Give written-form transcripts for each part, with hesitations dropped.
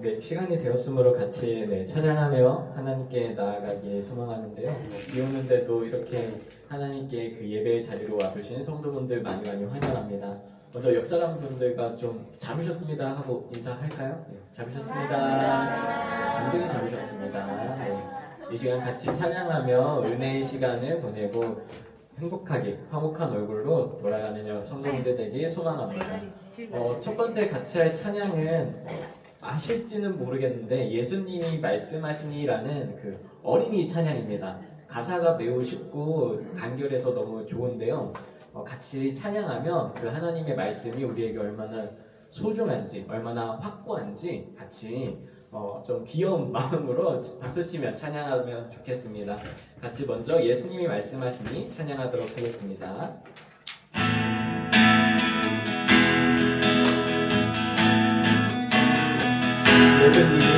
네, 시간이 되었으므로 같이 찬양하며 하나님께 나아가기 소망하는데요. 비 오는데도 이렇게 하나님께 그 예배의 자리로 와주신 성도분들 많이 환영합니다. 먼저 옆 사람분들과 좀 잡으셨습니다 하고 인사할까요? 네, 잡으셨습니다. 굉장히 잡으셨습니다. 네, 이 시간 같이 찬양하며 은혜의 시간을 보내고 행복하게 화목한 얼굴로 돌아가는 성도분들 되기 소망합니다. 첫 번째 같이 할 찬양은 아실지는 모르겠는데 예수님이 말씀하시니라는 그 어린이 찬양입니다. 가사가 매우 쉽고 간결해서 너무 좋은데요. 같이 찬양하면 그 하나님의 말씀이 우리에게 얼마나 소중한지 얼마나 확고한지 같이 좀 귀여운 마음으로 박수치며 찬양하면 좋겠습니다. 같이 먼저 예수님이 말씀하시니 찬양하도록 하겠습니다. 예수님이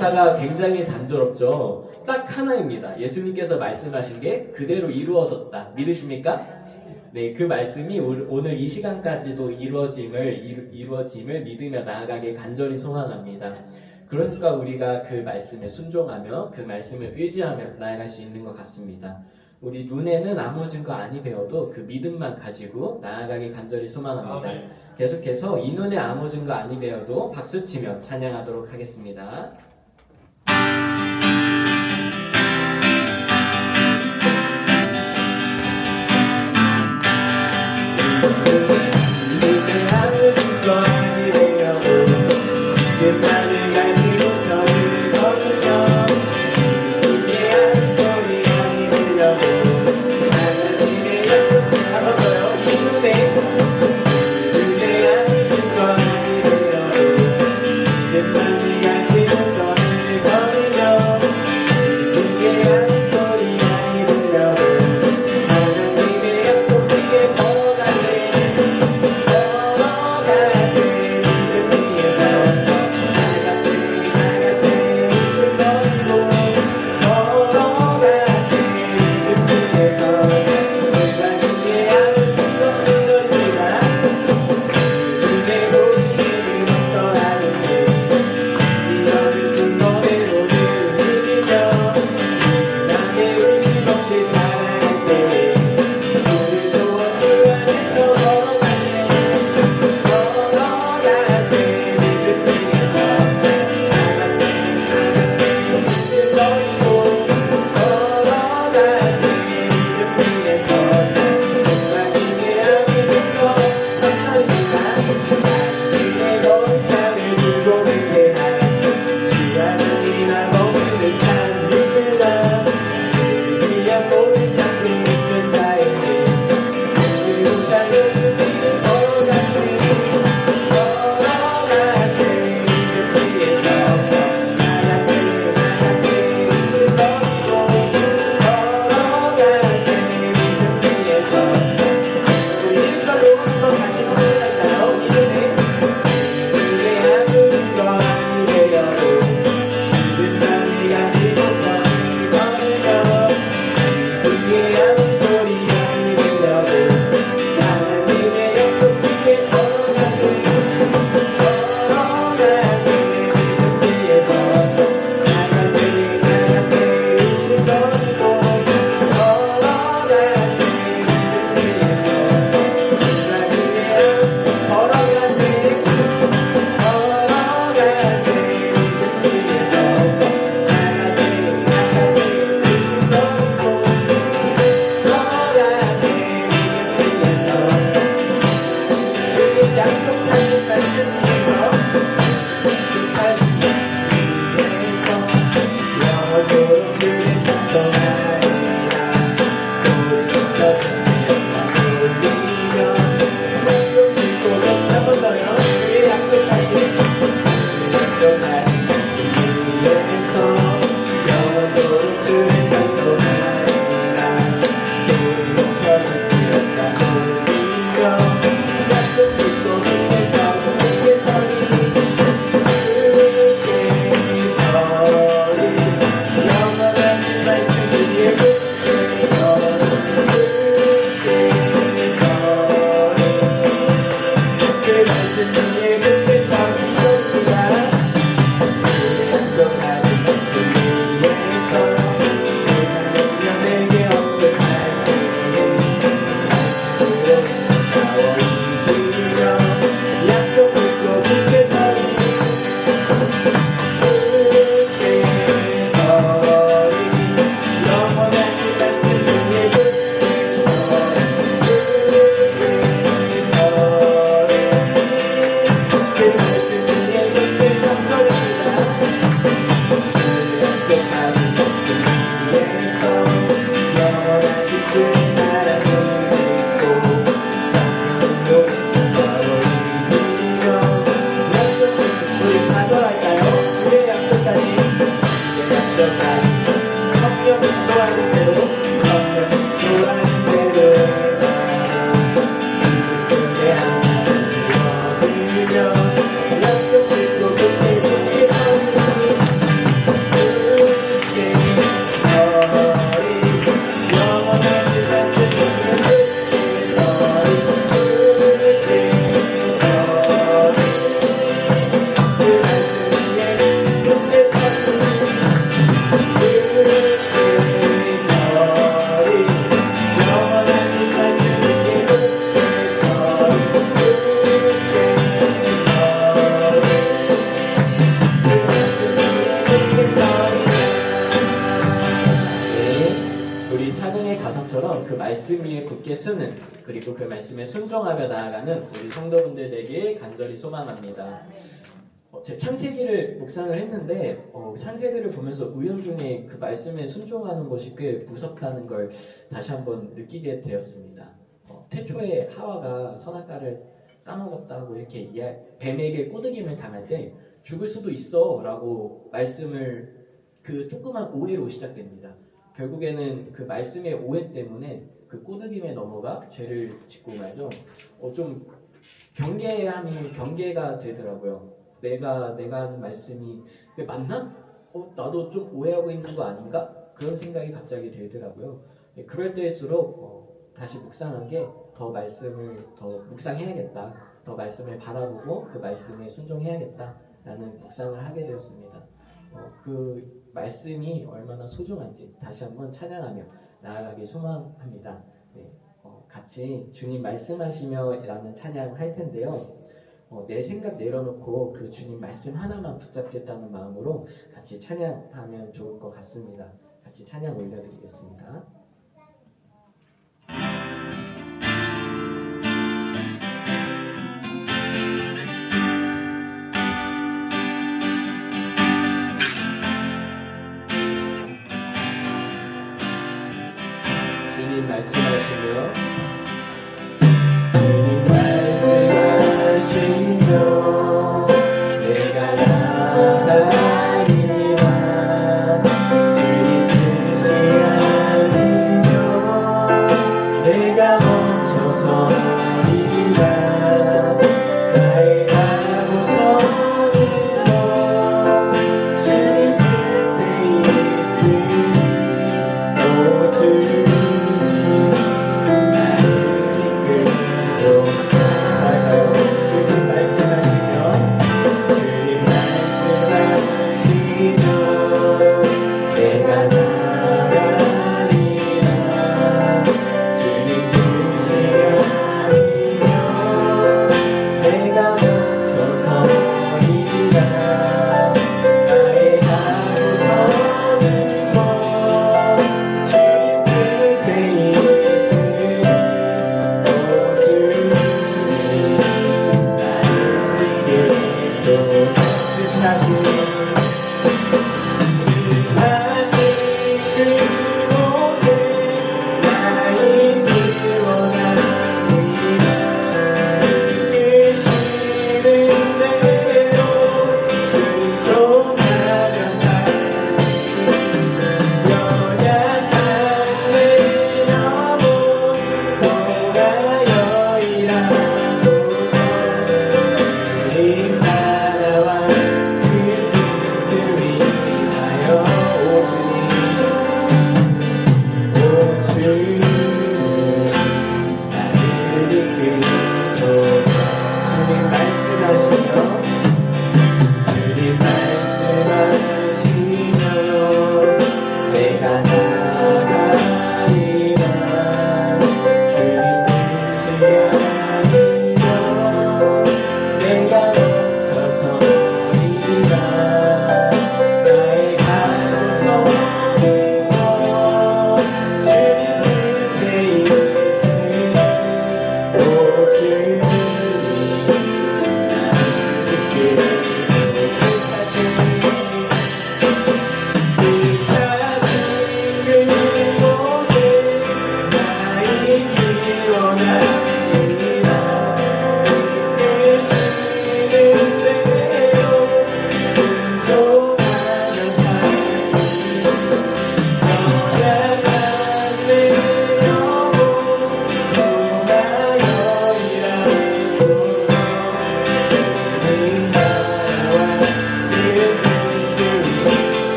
가사가 굉장히 단조롭죠. 딱 하나입니다. 예수님께서 말씀하신 게 그대로 이루어졌다. 믿으십니까? 네, 그 말씀이 오늘 이 시간까지도 이루어짐을 믿으며 나아가길 간절히 소망합니다. 그러니까 우리가 그 말씀에 순종하며 그 말씀을 의지하며 나아갈 수 있는 것 같습니다. 우리 눈에는 아무 증거 아니 배워도 그 믿음만 가지고 나아가길 간절히 소망합니다. 계속해서 이 눈에 아무 증거 아니 배워도 박수치며 찬양하도록 하겠습니다. Thank you. 비추는 그리고 그 말씀에 순종하며 나아가는 우리 성도분들 되길 간절히 소망합니다. 제 창세기를 묵상을 했는데 창세기를 보면서 우연중에 그 말씀에 순종하는 것이 꽤 무섭다는 걸 다시 한번 느끼게 되었습니다. 태초에 하와가 선악과를 따먹었다고 이렇게 뱀에게 꼬드김을 당할 때 죽을 수도 있어 라고 말씀을 그 조그만 오해로 시작됩니다. 결국에는 그 말씀의 오해 때문에 그 꼬드김에 넘어가 죄를 짓고 말죠. 좀 경계가 되더라고요. 내가 하는 말씀이 맞나? 나도 좀 오해하고 있는 거 아닌가? 그런 생각이 갑자기 들더라고요. 그럴 때일수록 다시 묵상한 게 더 말씀을 더 묵상해야겠다. 더 말씀을 바라보고 그 말씀에 순종해야겠다라는 묵상을 하게 되었습니다. 그 말씀이 얼마나 소중한지 다시 한번 찬양하며 나아가길 소망합니다. 네, 같이 주님 말씀하시며 라는 찬양 할 텐데요. 내 생각 내려놓고 그 주님 말씀 하나만 붙잡겠다는 마음으로 같이 찬양하면 좋을 것 같습니다. 같이 찬양 올려드리겠습니다. 주님 말씀하시며 주님 말씀하시며 내가 나가리라 주님 뜻이 아니며 내가 멈춰서리라 나의 가고서는 주님 뜻에 있으니 오 주님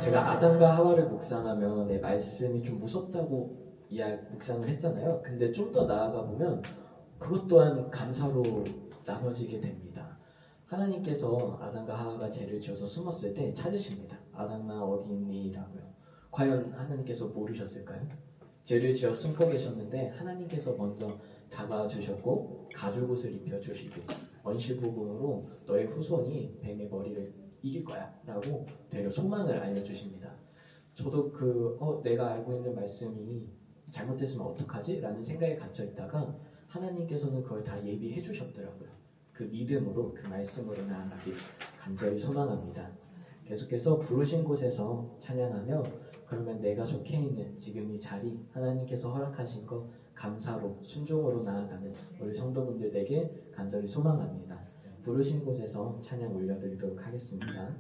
제가 아담과 하와를 묵상하면 말씀이 좀 무섭다고 묵상을 했잖아요. 근데 좀 더 나아가 보면 그것 또한 감사로 나눠지게 됩니다. 하나님께서 아담과 하와가 죄를 지어서 숨었을 때 찾으십니다. 아담아 어디 있니? 라고요. 과연 하나님께서 모르셨을까요? 죄를 지어 숨고 계셨는데 하나님께서 먼저 다가와 주셨고 가죽옷을 입혀주시고 언실복음으로 너의 후손이 뱀의 머리를 이길 거야 라고 되려 소망을 알려주십니다. 저도 내가 알고 있는 말씀이 잘못됐으면 어떡하지? 라는 생각에 갇혀 있다가 하나님께서는 그걸 다 예비해 주셨더라고요. 그 믿음으로 그 말씀으로 나아가길 간절히 소망합니다. 계속해서 부르신 곳에서 찬양하며 그러면 내가 속해 있는 지금 이 자리 하나님께서 허락하신 것 감사로 순종으로 나아가는 우리 성도분들 되게 간절히 소망합니다. 부르신 곳에서 찬양 올려드리도록 하겠습니다.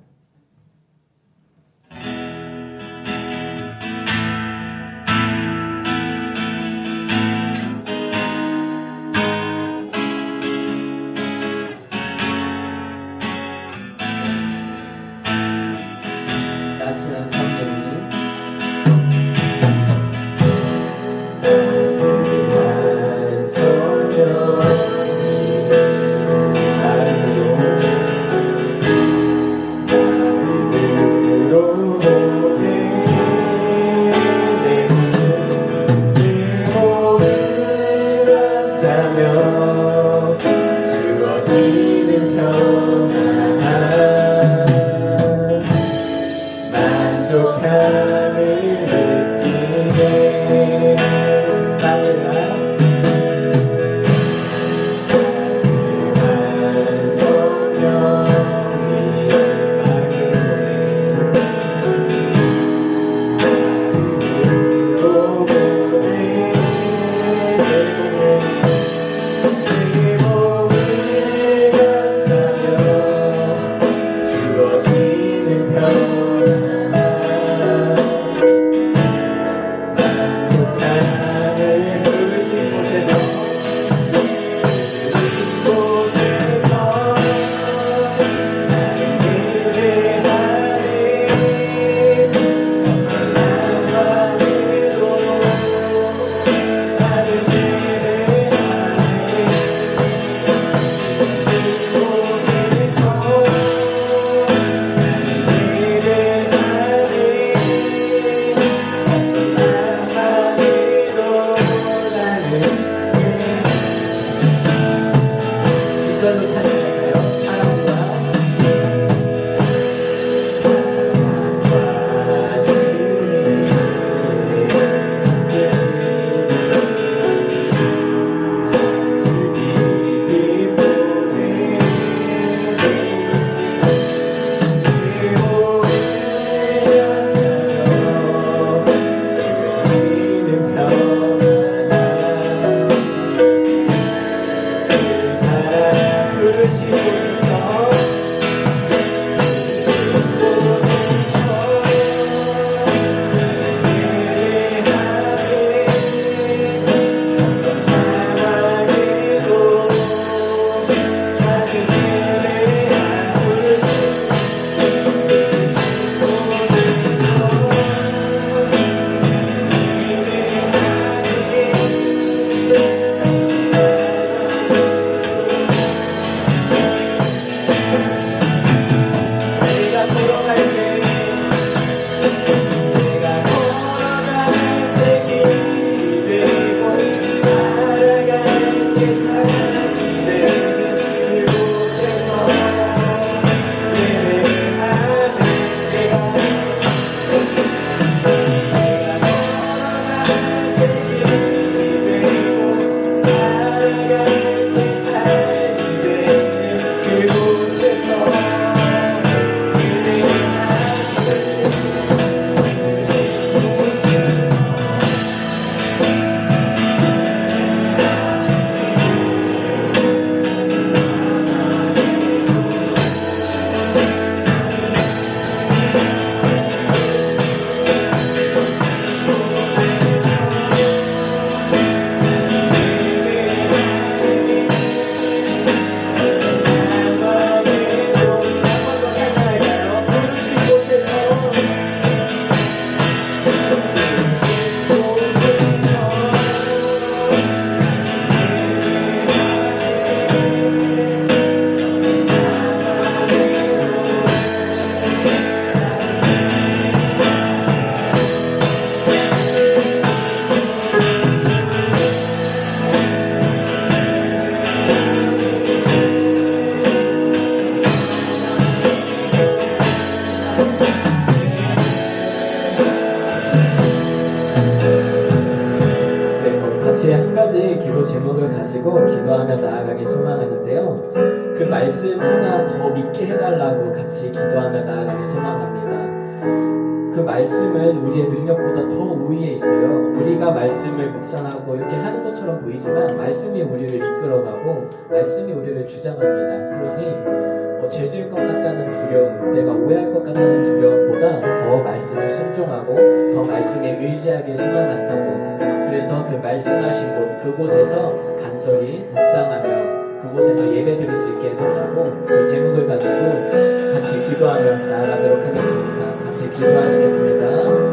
따스한 성령님 따스한 성령님 가지고 기도하며 나아가길 소망하는데요. 그 말씀 하나 더 믿게 해달라고 같이 기도하며 나아가길 소망합니다. 그 말씀은 우리의 능력보다 더 우위에 있어요. 우리가 말씀을 묵상하고 이렇게 하는 것처럼 보이지만 말씀이 우리를 이끌어가고 말씀이 우리를 주장합니다. 그러니 죄질 것 같다는 두려움, 내가 오해할 것 같다는 두려움보다 더 말씀을 순종하고 더 말씀에 의지하길 소망한다고. 그래서 그 말씀하신 곳, 그곳에서 간절히 묵상하며 그곳에서 예배 드릴 수 있게 해달라고 그 제목을 가지고 같이 기도하며 나아가도록 하겠습니다. 같이 기도하시겠습니다.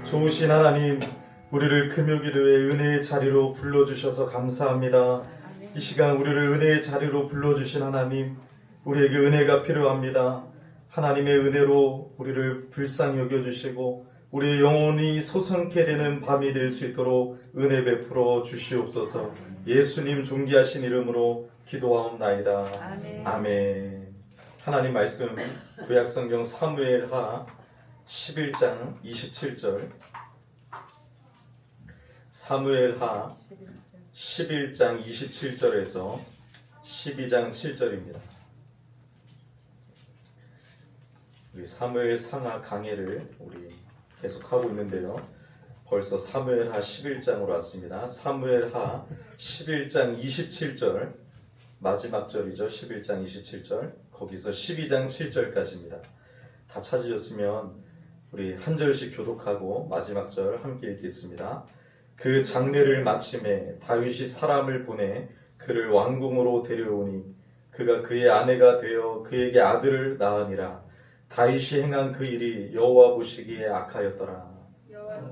좋으신 하나님, 우리를 금요기도의 은혜의 자리로 불러주셔서 감사합니다. 이 시간 우리를 은혜의 자리로 불러주신 하나님, 우리에게 은혜가 필요합니다. 하나님의 은혜로 우리를 불쌍히 여겨주시고 우리의 영혼이 소성케 되는 밤이 될 수 있도록 은혜 베풀어 주시옵소서. 예수님 존귀하신 이름으로 기도하옵나이다. 아멘. 아멘. 하나님 말씀 구약성경 사무엘하 11장 27절, 사무엘하 11장 27절에서 12장 7절입니다. 우리 사무엘 상하 강해를 우리 계속하고 있는데요. 벌써 사무엘하 11장으로 왔습니다. 사무엘하 11장 27절 마지막 절이죠. 11장 27절 거기서 12장 7절까지입니다. 다 찾으셨으면 우리 한 절씩 교독하고 마지막 절 함께 읽겠습니다. 그 장례를 마침에 다윗이 사람을 보내 그를 왕궁으로 데려오니 그가 그의 아내가 되어 그에게 아들을 낳으니라. 다윗이 행한 그 일이 여호와 보시기에 악하였더라.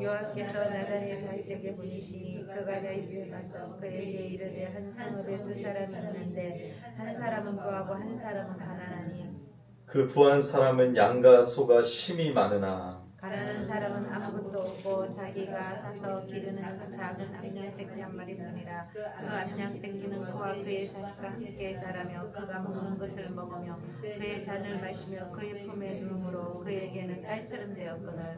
여호와께서 나단의 다윗에게 보이시니 그가 다윗을 봐서 그에게 이르되 한 성읍에 두 사람이 있는데 한 사람은 부하고 한 사람은 가난하니 그 부한 사람은 양과 소가 심히 많으나 가난한 사람은 아무것도 없고 자기가 사서 기르는 작은 암양새끼 한 마리뿐이라. 그 암양새끼는 그와 그의 자식과 함께 자라며 그가 먹는 것을 먹으며 그의 잔을 마시며 그의 품에 누움으로 그에게는 딸처럼 되었거늘.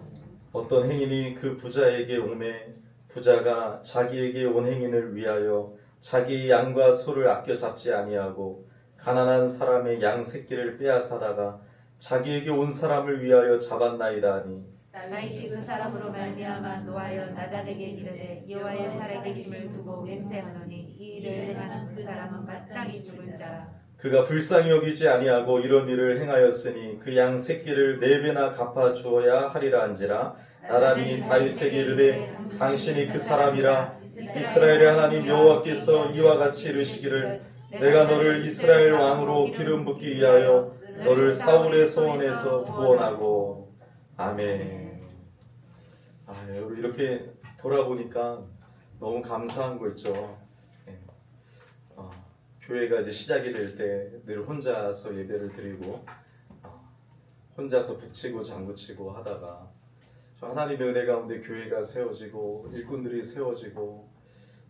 어떤 행인이 그 부자에게 오매 부자가 자기에게 온 행인을 위하여 자기의 양과 소를 아껴 잡지 아니하고 가난한 사람의 양 새끼를 빼앗아다가 자기에게 온 사람을 위하여 잡았나이다 하니 다윗이 그 사람으로 말미암아 노하여 나단에게 이르되 여호와의 살아계심을 두고 맹세하노니 이 일을 행하는 그 사람은 마땅히 죽을 자라. 그가 불쌍히 여기지 아니하고 이런 일을 행하였으니 그 양 새끼를 4배나 갚아 주어야 하리라 한지라. 나단이 다윗에게 이르되 당신이 그 사람이라. 이스라엘의 하나님 여호와께서 이와 같이 이르시기를 내가 너를 이스라엘 왕으로 기름 붓기 위하여 너를 사울의 소원에서 구원하고. 아멘. 이렇게 돌아보니까 너무 감사한 거 있죠. 교회가 이제 시작이 될 때 늘 혼자서 예배를 드리고 혼자서 북치고 장구치고 하다가 하나님의 은혜 가운데 교회가 세워지고 일꾼들이 세워지고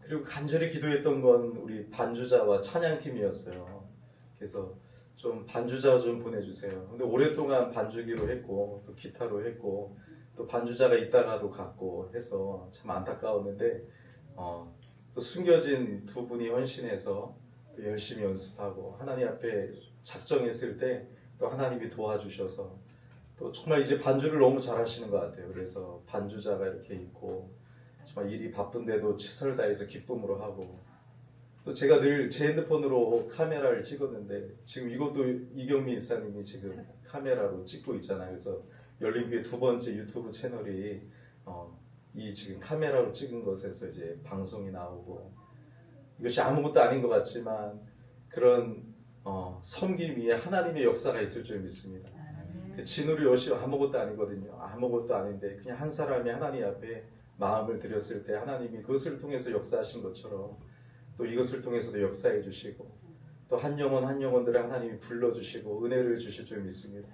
그리고 간절히 기도했던 건 우리 반주자와 찬양팀이었어요. 그래서 좀 반주자 좀 보내주세요. 근데 오랫동안 반주기로 했고 또 기타로 했고 또 반주자가 있다가도 갔고 해서 참 안타까웠는데 또 숨겨진 두 분이 헌신해서 또 열심히 연습하고 하나님 앞에 작정했을 때 또 하나님이 도와주셔서 또 정말 이제 반주를 너무 잘하시는 것 같아요. 그래서 반주자가 이렇게 있고 정말 일이 바쁜데도 최선을 다해서 기쁨으로 하고 또 제가 늘 제 핸드폰으로 카메라를 찍었는데 지금 이것도 이경미 이사님이 지금 카메라로 찍고 있잖아요. 그래서 열린교회 두 번째 유튜브 채널이 이 지금 카메라로 찍은 것에서 이제 방송이 나오고 이것이 아무것도 아닌 것 같지만 그런 섬김 위에 하나님의 역사가 있을 줄 믿습니다. 그 진우리 여시 아무것도 아니거든요. 아무것도 아닌데 그냥 한 사람이 하나님 앞에 마음을 드렸을 때 하나님이 그것을 통해서 역사하신 것처럼 또 이것을 통해서도 역사해 주시고 또 한 영혼 한 영혼들을 하나님이 불러주시고 은혜를 주실 줄 믿습니다.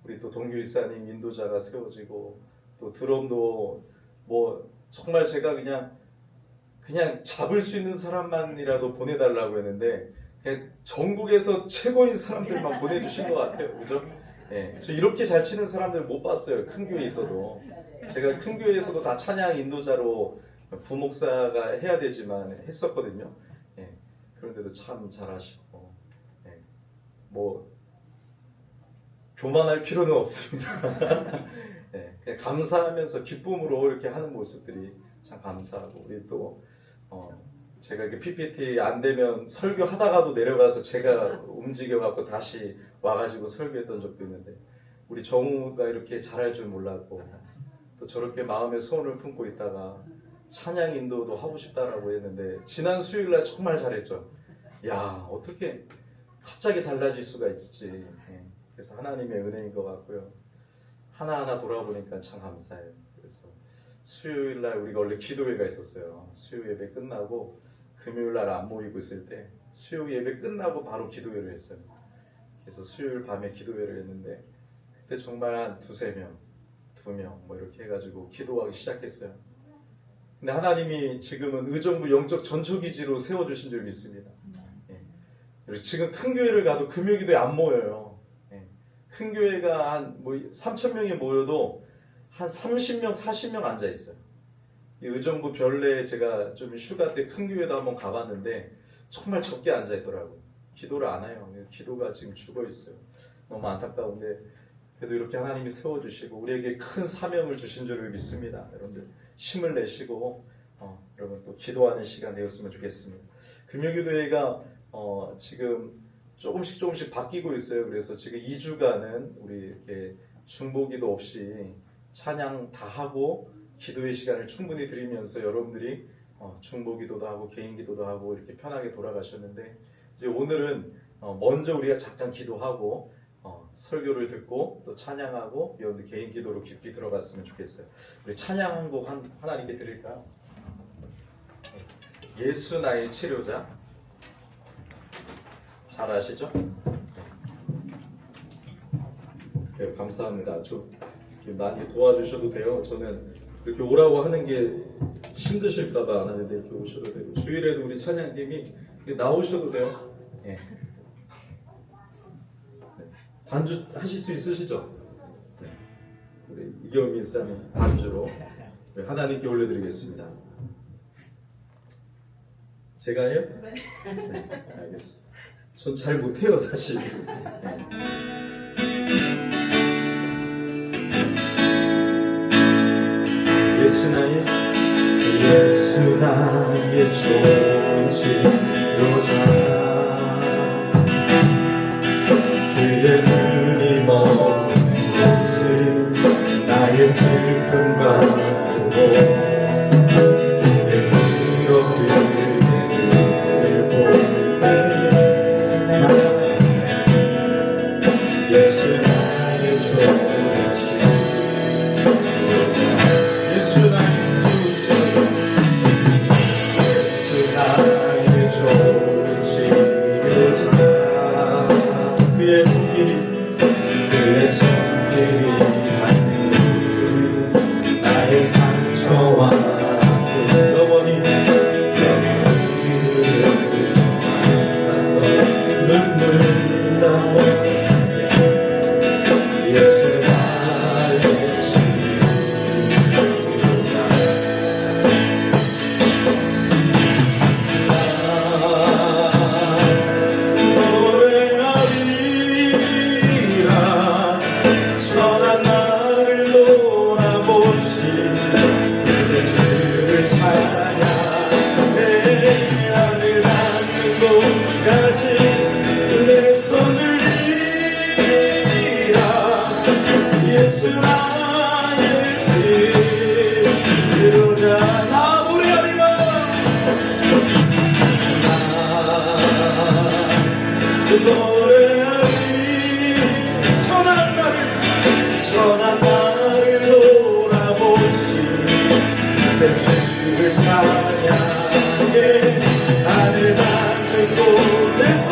우리 또 동규 이사님 인도자가 세워지고 또 드럼도 뭐 정말 제가 그냥 잡을 수 있는 사람만이라도 보내달라고 했는데 그냥 전국에서 최고인 사람들만 보내주신 것 같아요. 그죠? 예, 저 이렇게 잘 치는 사람들 못 봤어요. 큰 교회에 있어도. 제가 큰 교회에서도 다 찬양 인도자로 부목사가 해야 되지만 했었거든요. 예, 그런데도 참 잘하시고 예, 뭐 교만할 필요는 없습니다. 예, 그냥 감사하면서 기쁨으로 이렇게 하는 모습들이 참 감사하고 우리 또 제가 이렇게 PPT 안 되면 설교하다가도 내려가서 제가 움직여갖고 다시 와가지고 설교했던 적도 있는데 우리 정우가 이렇게 잘할 줄 몰랐고 또 저렇게 마음에 소원을 품고 있다가 찬양 인도도 하고 싶다라고 했는데 지난 수요일날 정말 잘했죠. 야 어떻게 갑자기 달라질 수가 있지. 예, 그래서 하나님의 은혜인 것 같고요. 하나하나 돌아보니까 참 감사해요. 그래서 수요일날 우리가 원래 기도회가 있었어요. 수요 예배 끝나고 금요일날 안 모이고 있을 때 수요 예배 끝나고 바로 기도회를 했어요. 그래서 수요일 밤에 기도회를 했는데 그때 정말 한 두세 명, 2명 뭐 이렇게 해가지고 기도하기 시작했어요. 근데 하나님이 지금은 의정부 영적 전초기지로 세워주신 줄 믿습니다. 예. 그리고 지금 큰 교회를 가도 금요기도에 안 모여요. 예. 큰 교회가 한 뭐 3,000명이 모여도 한 30명, 40명 앉아 있어요. 이 의정부 별내에 제가 좀 휴가 때 큰 교회도 한번 가봤는데 정말 적게 앉아 있더라고요. 기도를 안 해요. 기도가 지금 죽어 있어요. 너무 안타까운데 그래도 이렇게 하나님이 세워주시고 우리에게 큰 사명을 주신 줄을 믿습니다. 여러분들 힘을 내시고 여러분 또 기도하는 시간 되었으면 좋겠습니다. 금요기도회가 지금 조금씩 바뀌고 있어요. 그래서 지금 2주간은 우리 이렇게 중보기도 없이 찬양 다 하고 기도의 시간을 충분히 드리면서 여러분들이 중보기도도 하고 개인기도도 하고 이렇게 편하게 돌아가셨는데 이제 오늘은 먼저 우리가 잠깐 기도하고 설교를 듣고 또 찬양하고 여러분들 개인기도로 깊이 들어갔으면 좋겠어요. 우리 찬양 한 곡 하나님께 드릴까요? 예수 나의 치료자. 잘 아시죠? 네, 감사합니다. 좀 많이 도와주셔도 돼요. 저는 이렇게 오라고 하는 게 힘드실까봐 안 하는데 이렇게 오셔도 되고 주일에도 우리 찬양팀이 나오셔도 돼요. 네. 반주 하실 수 있으시죠? 네. 우리 이경민 사님 반주로 하나님께 올려드리겠습니다. 제가 해요? 네. 네, 알겠습니다. 전 잘 못해요 사실. 네. 예수 나의 좋은 치료자 그의 눈이 머무는 곳은 나의 슬픔과 고통 내 눈으로 그의 눈을 볼때 예수 나의 좋은 치료자 예수 나의 주제 예수 나의 좋은 치료자 예수 나의 치료자. 나 노래하리라. 나 노래하리. 천한 나를 돌아보시 새 주를 찬양해. 나를 만들고 내 손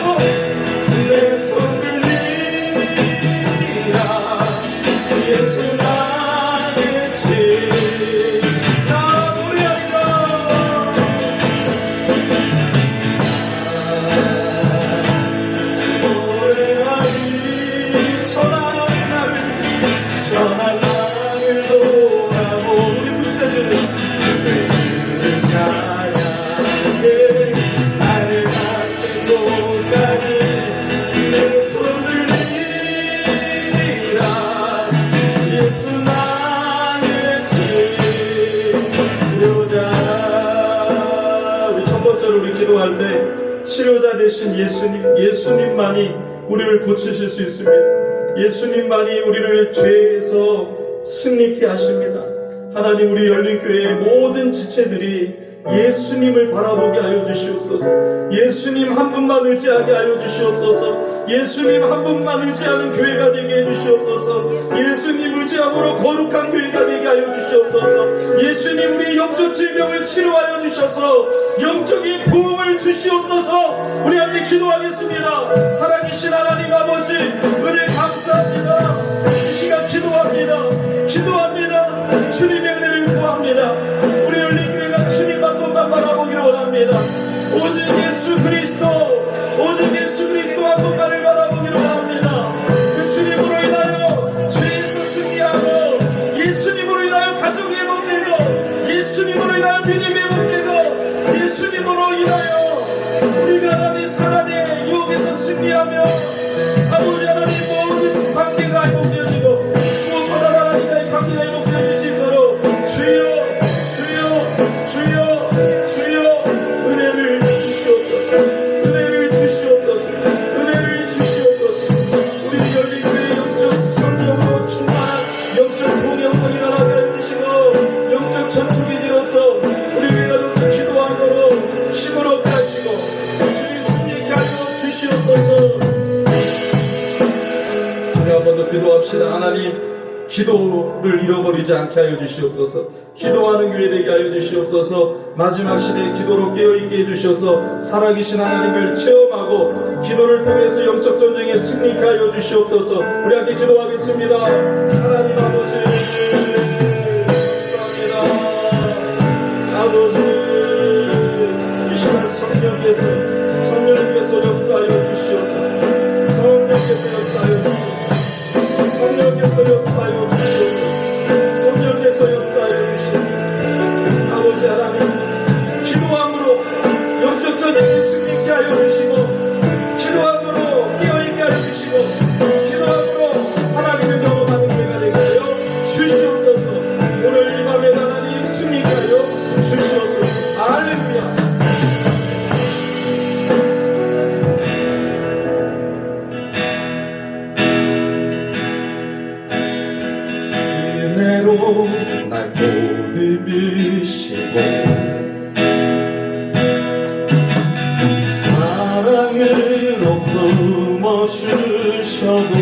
들리라. 예수 나의 치. 나 노래하리라. 노래하리. 천한 나를 돌아보. 우리 부세들을 찬양해. 나를 만든 곳까지 내 손 들리라. 예수 나의 치료자. 우리 첫 번째로 우리 기도할 때 치료자 되신 예수님만이 우리를 고치실 수 있습니다. 예수님만이 우리를 죄에서 승리케 하십니다. 하나님, 우리 열린교회의 모든 지체들이 예수님을 바라보게 하여 주시옵소서. 예수님 한 분만 의지하게 하여 주시옵소서. 예수님 한 분만 의지하는 교회가 되게 해주시옵소서. 예수님 의지함으로 거룩한 교회가 되게 하여 주시옵소서. 예수님, 우리 영적 질병을 치료하여 주셔서 영적인 부흥을 주시옵소서. 우리 함께 기도하겠습니다. 살아계신 하나님 아버지, 은혜 감사합니다. 이 시간 기도합니다. 주님의 은혜를 구합니다. 우리 열린교회가 주님 한 분만 바라보기를 원합니다. 오직 예수 그리스도 한 분만을 바라보기를 원합니다. 그 주님으로 인하여 죄에서 승리하고, 예수님으로 인하여 가정이 회복되고, 예수님으로 인하여 믿음이 회복되고, 예수님으로 인하여 우리가 하나님 사단의 유혹에서 승리하며 아버지 하나님 모든 관계가 회복되어지고, 무엇보다 하나님과의 관계가 회복되어질 수 있도록 주여 은혜를 주시옵소서. 우리 열린교회 영적 성령으로 충만한 영적 동역도 일어나게 해주시고, 영적 전투기지로서 우리 교회가 더욱더 기도함으로 힘을 얻게 하시고 주님 승리케 하여 주시옵소서. 우리 한 번 더 기도합시다. 하나님, 기도를 잃어버리지 않게 하여 주시옵소서. 기도하는 교회 되게 하여 주시옵소서. 마지막 시대에 기도로 깨어있게 해주셔서 살아계신 하나님을 체험하고 기도를 통해서 영적 전쟁에 승리케 하여 주시옵소서. 우리 함께 기도하겠습니다. 하나님 아버지 감사합니다. 아버지, 이 시간 성령께서 역사하여 주시옵소서. 성령께서 역사하여 주시옵소서. 성령께서 역사하여 주시옵소서. 아버지 하나님, 기도함으로 영적 전쟁에 승리케 하여 주시고, 기도함으로 깨어있게 하여 주시고, 기도함으로 하나님을 경험하는 교회가 되게 하여 주시옵소서. 오늘 이 밤에 하나님 승리케 하여 주시옵소서. 할렐루야. 날 보듬으시고 사랑으로 품어주셔도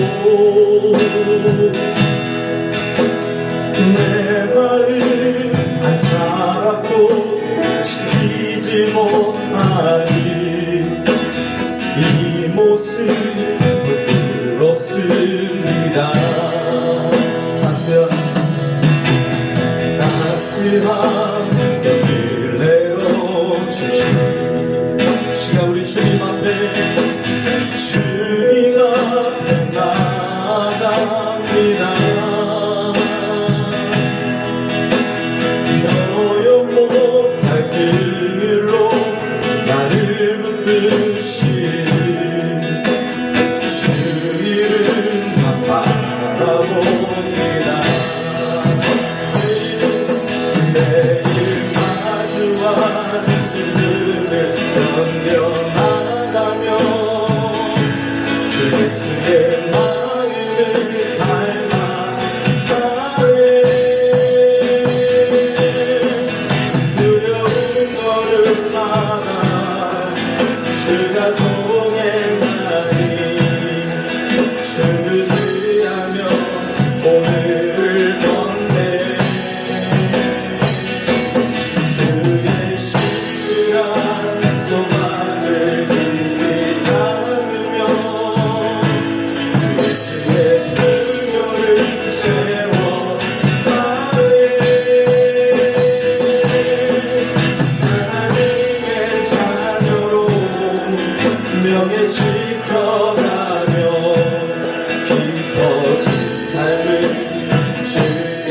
내 마음 한 자락도 지키지 못하니 이 모습 부끄럽습니다. 따스한 곁을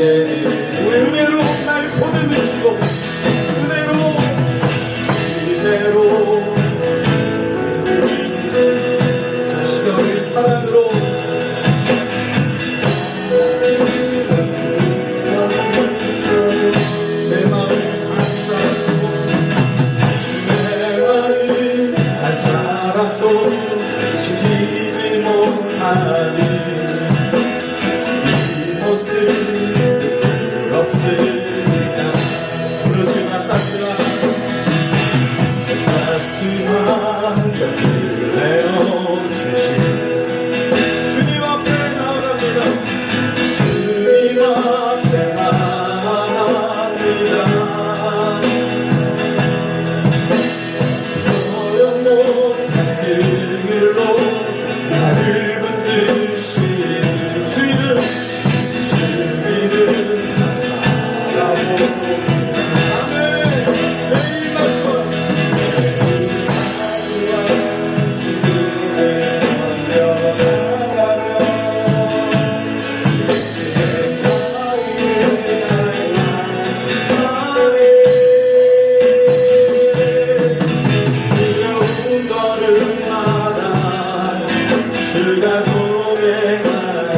우리 은혜로 날 보내주시고 이대로 시간을 사랑으로 내 마음 한 사람도 지키지 못하니 이 모습 부끄럽습니다. 부르지만 따스한 곁을 내어주신 주님 앞에 나갑니다. 주님 앞에 나갑니다. 소용못한 그늘로 나를 붙드신 주이름 바라보고 아멘. 매일 마지막 주가 동행하니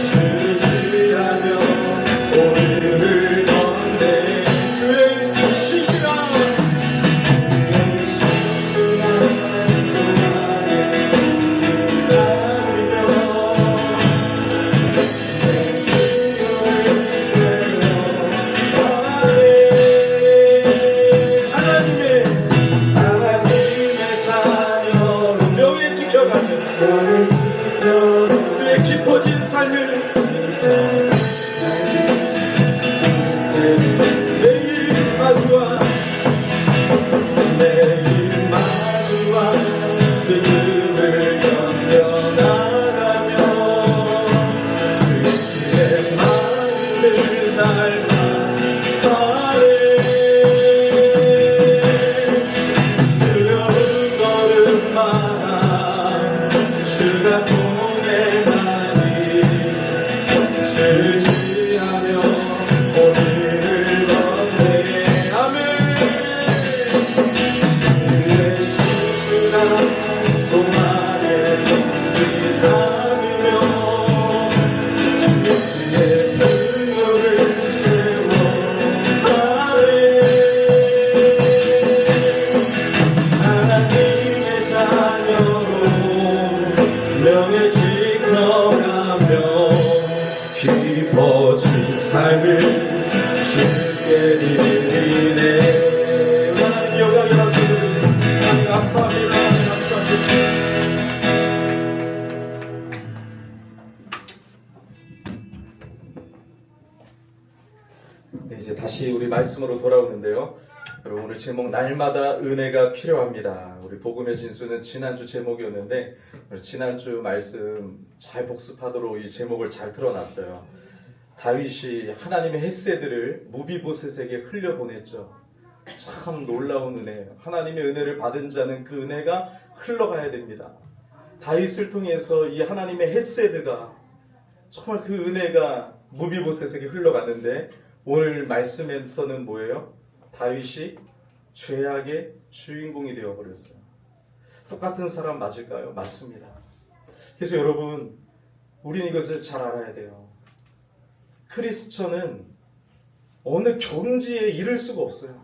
주지하며 오늘을 건네 주의 신실한 하나님의 자녀로 명예 지켜가며 우리의 깊어진 삶을 매일 마주한 슬픔을 견뎌나가며 주의 마음을 닮아가네. 두려운 걸음마다 주가 동행하니 주지하며 오늘을 건네 아멘. 그의 신실한 소망에 기다리며 주의 풍요를 채워가네. 하나님의 자녀로 명예 지켜가며 깊어진 삶을 주께 드리네. 하나님 영광의 박수를 하나님 감사합니다. 감사합니다. 네, 이제 다시 우리 말씀으로 돌아오는데요. 여러분 오늘 제목 날마다 은혜가 필요합니다. 우리 복음의 진수는 지난주 제목이었는데 지난주 말씀 잘 복습하도록 이 제목을 잘 틀어놨어요. 다윗이 하나님의 헤세드를 무비보셋에게 흘려보냈죠. 참 놀라운 은혜예요. 하나님의 은혜를 받은 자는 그 은혜가 흘러가야 됩니다. 다윗을 통해서 이 하나님의 헤세드가 정말 그 은혜가 무비보셋에게 흘러갔는데 오늘 말씀에서는 뭐예요? 다윗이 죄악의 주인공이 되어버렸어요. 똑같은 사람 맞을까요? 맞습니다. 그래서 여러분 우리는 이것을 잘 알아야 돼요. 크리스천은 어느 경지에 이를 수가 없어요.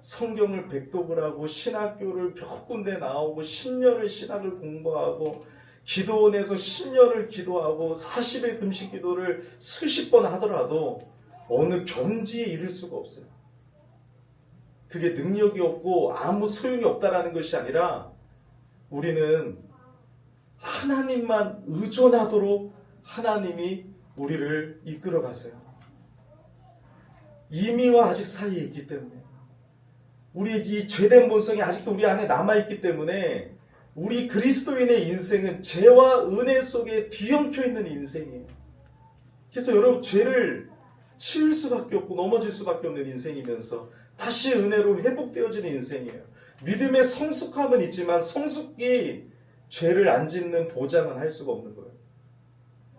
성경을 백독을 하고 신학교를 몇 군데 나오고 10년을 신학을 공부하고 기도원에서 10년을 기도하고 40일 금식 기도를 수십 번 하더라도 어느 경지에 이를 수가 없어요. 그게 능력이 없고 아무 소용이 없다라는 것이 아니라 우리는 하나님만 의존하도록 하나님이 우리를 이끌어 가세요. 이미와 아직 사이에 있기 때문에 우리 이 죄된 본성이 아직도 우리 안에 남아있기 때문에 우리 그리스도인의 인생은 죄와 은혜 속에 뒤엉켜 있는 인생이에요. 그래서 여러분 죄를 치울 수밖에 없고 넘어질 수밖에 없는 인생이면서 다시 은혜로 회복되어지는 인생이에요. 믿음의 성숙함은 있지만 성숙이 죄를 안 짓는 보장은 할 수가 없는 거예요.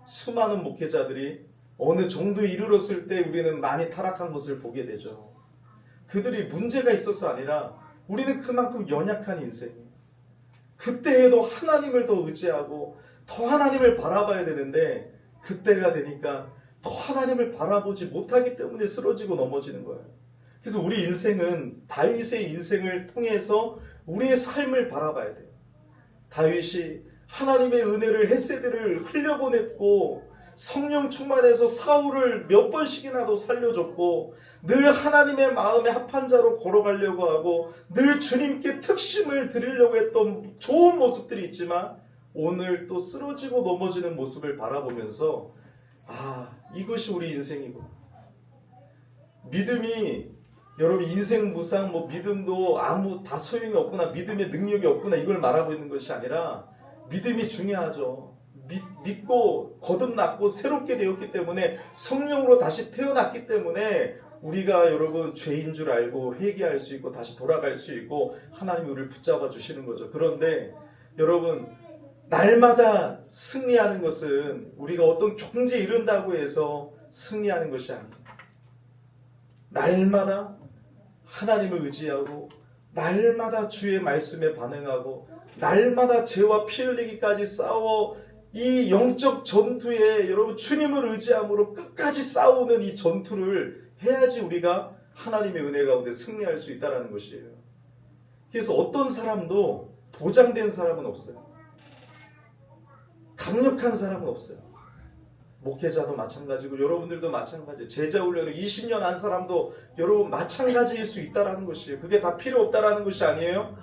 수많은 목회자들이 어느 정도에 이르렀을 때 우리는 많이 타락한 것을 보게 되죠. 그들이 문제가 있어서 아니라 우리는 그만큼 연약한 인생이에요. 그때에도 하나님을 더 의지하고 더 하나님을 바라봐야 되는데 그때가 되니까 더 하나님을 바라보지 못하기 때문에 쓰러지고 넘어지는 거예요. 그래서 우리 인생은 다윗의 인생을 통해서 우리의 삶을 바라봐야 돼요. 다윗이 하나님의 은혜를 헤세드를 흘려보냈고 성령 충만해서 사울을 몇 번씩이나도 살려줬고 늘 하나님의 마음에 합한 자로 걸어가려고 하고 늘 주님께 특심을 드리려고 했던 좋은 모습들이 있지만 오늘 또 쓰러지고 넘어지는 모습을 바라보면서 이것이 우리 인생이고 믿음이 여러분 인생 무상 믿음도 다 소용이 없구나 믿음의 능력이 없구나 이걸 말하고 있는 것이 아니라 믿음이 중요하죠. 믿고 거듭났고 새롭게 되었기 때문에 성령으로 다시 태어났기 때문에 우리가 여러분 죄인 줄 알고 회개할 수 있고 다시 돌아갈 수 있고 하나님이 우리를 붙잡아 주시는 거죠. 그런데 여러분 날마다 승리하는 것은 우리가 어떤 경지에 이른다고 해서 승리하는 것이 아닙니다. 날마다 하나님을 의지하고 날마다 주의 말씀에 반응하고 날마다 죄와 피 흘리기까지 싸워 이 영적 전투에 여러분 주님을 의지함으로 끝까지 싸우는 이 전투를 해야지 우리가 하나님의 은혜 가운데 승리할 수 있다는 것이에요. 그래서 어떤 사람도 보장된 사람은 없어요. 강력한 사람은 없어요. 목회자도 마찬가지고 여러분들도 마찬가지예요. 제자 훈련을 20년 한 사람도 여러분 마찬가지일 수 있다는 것이에요. 그게 다 필요 없다는 것이 아니에요.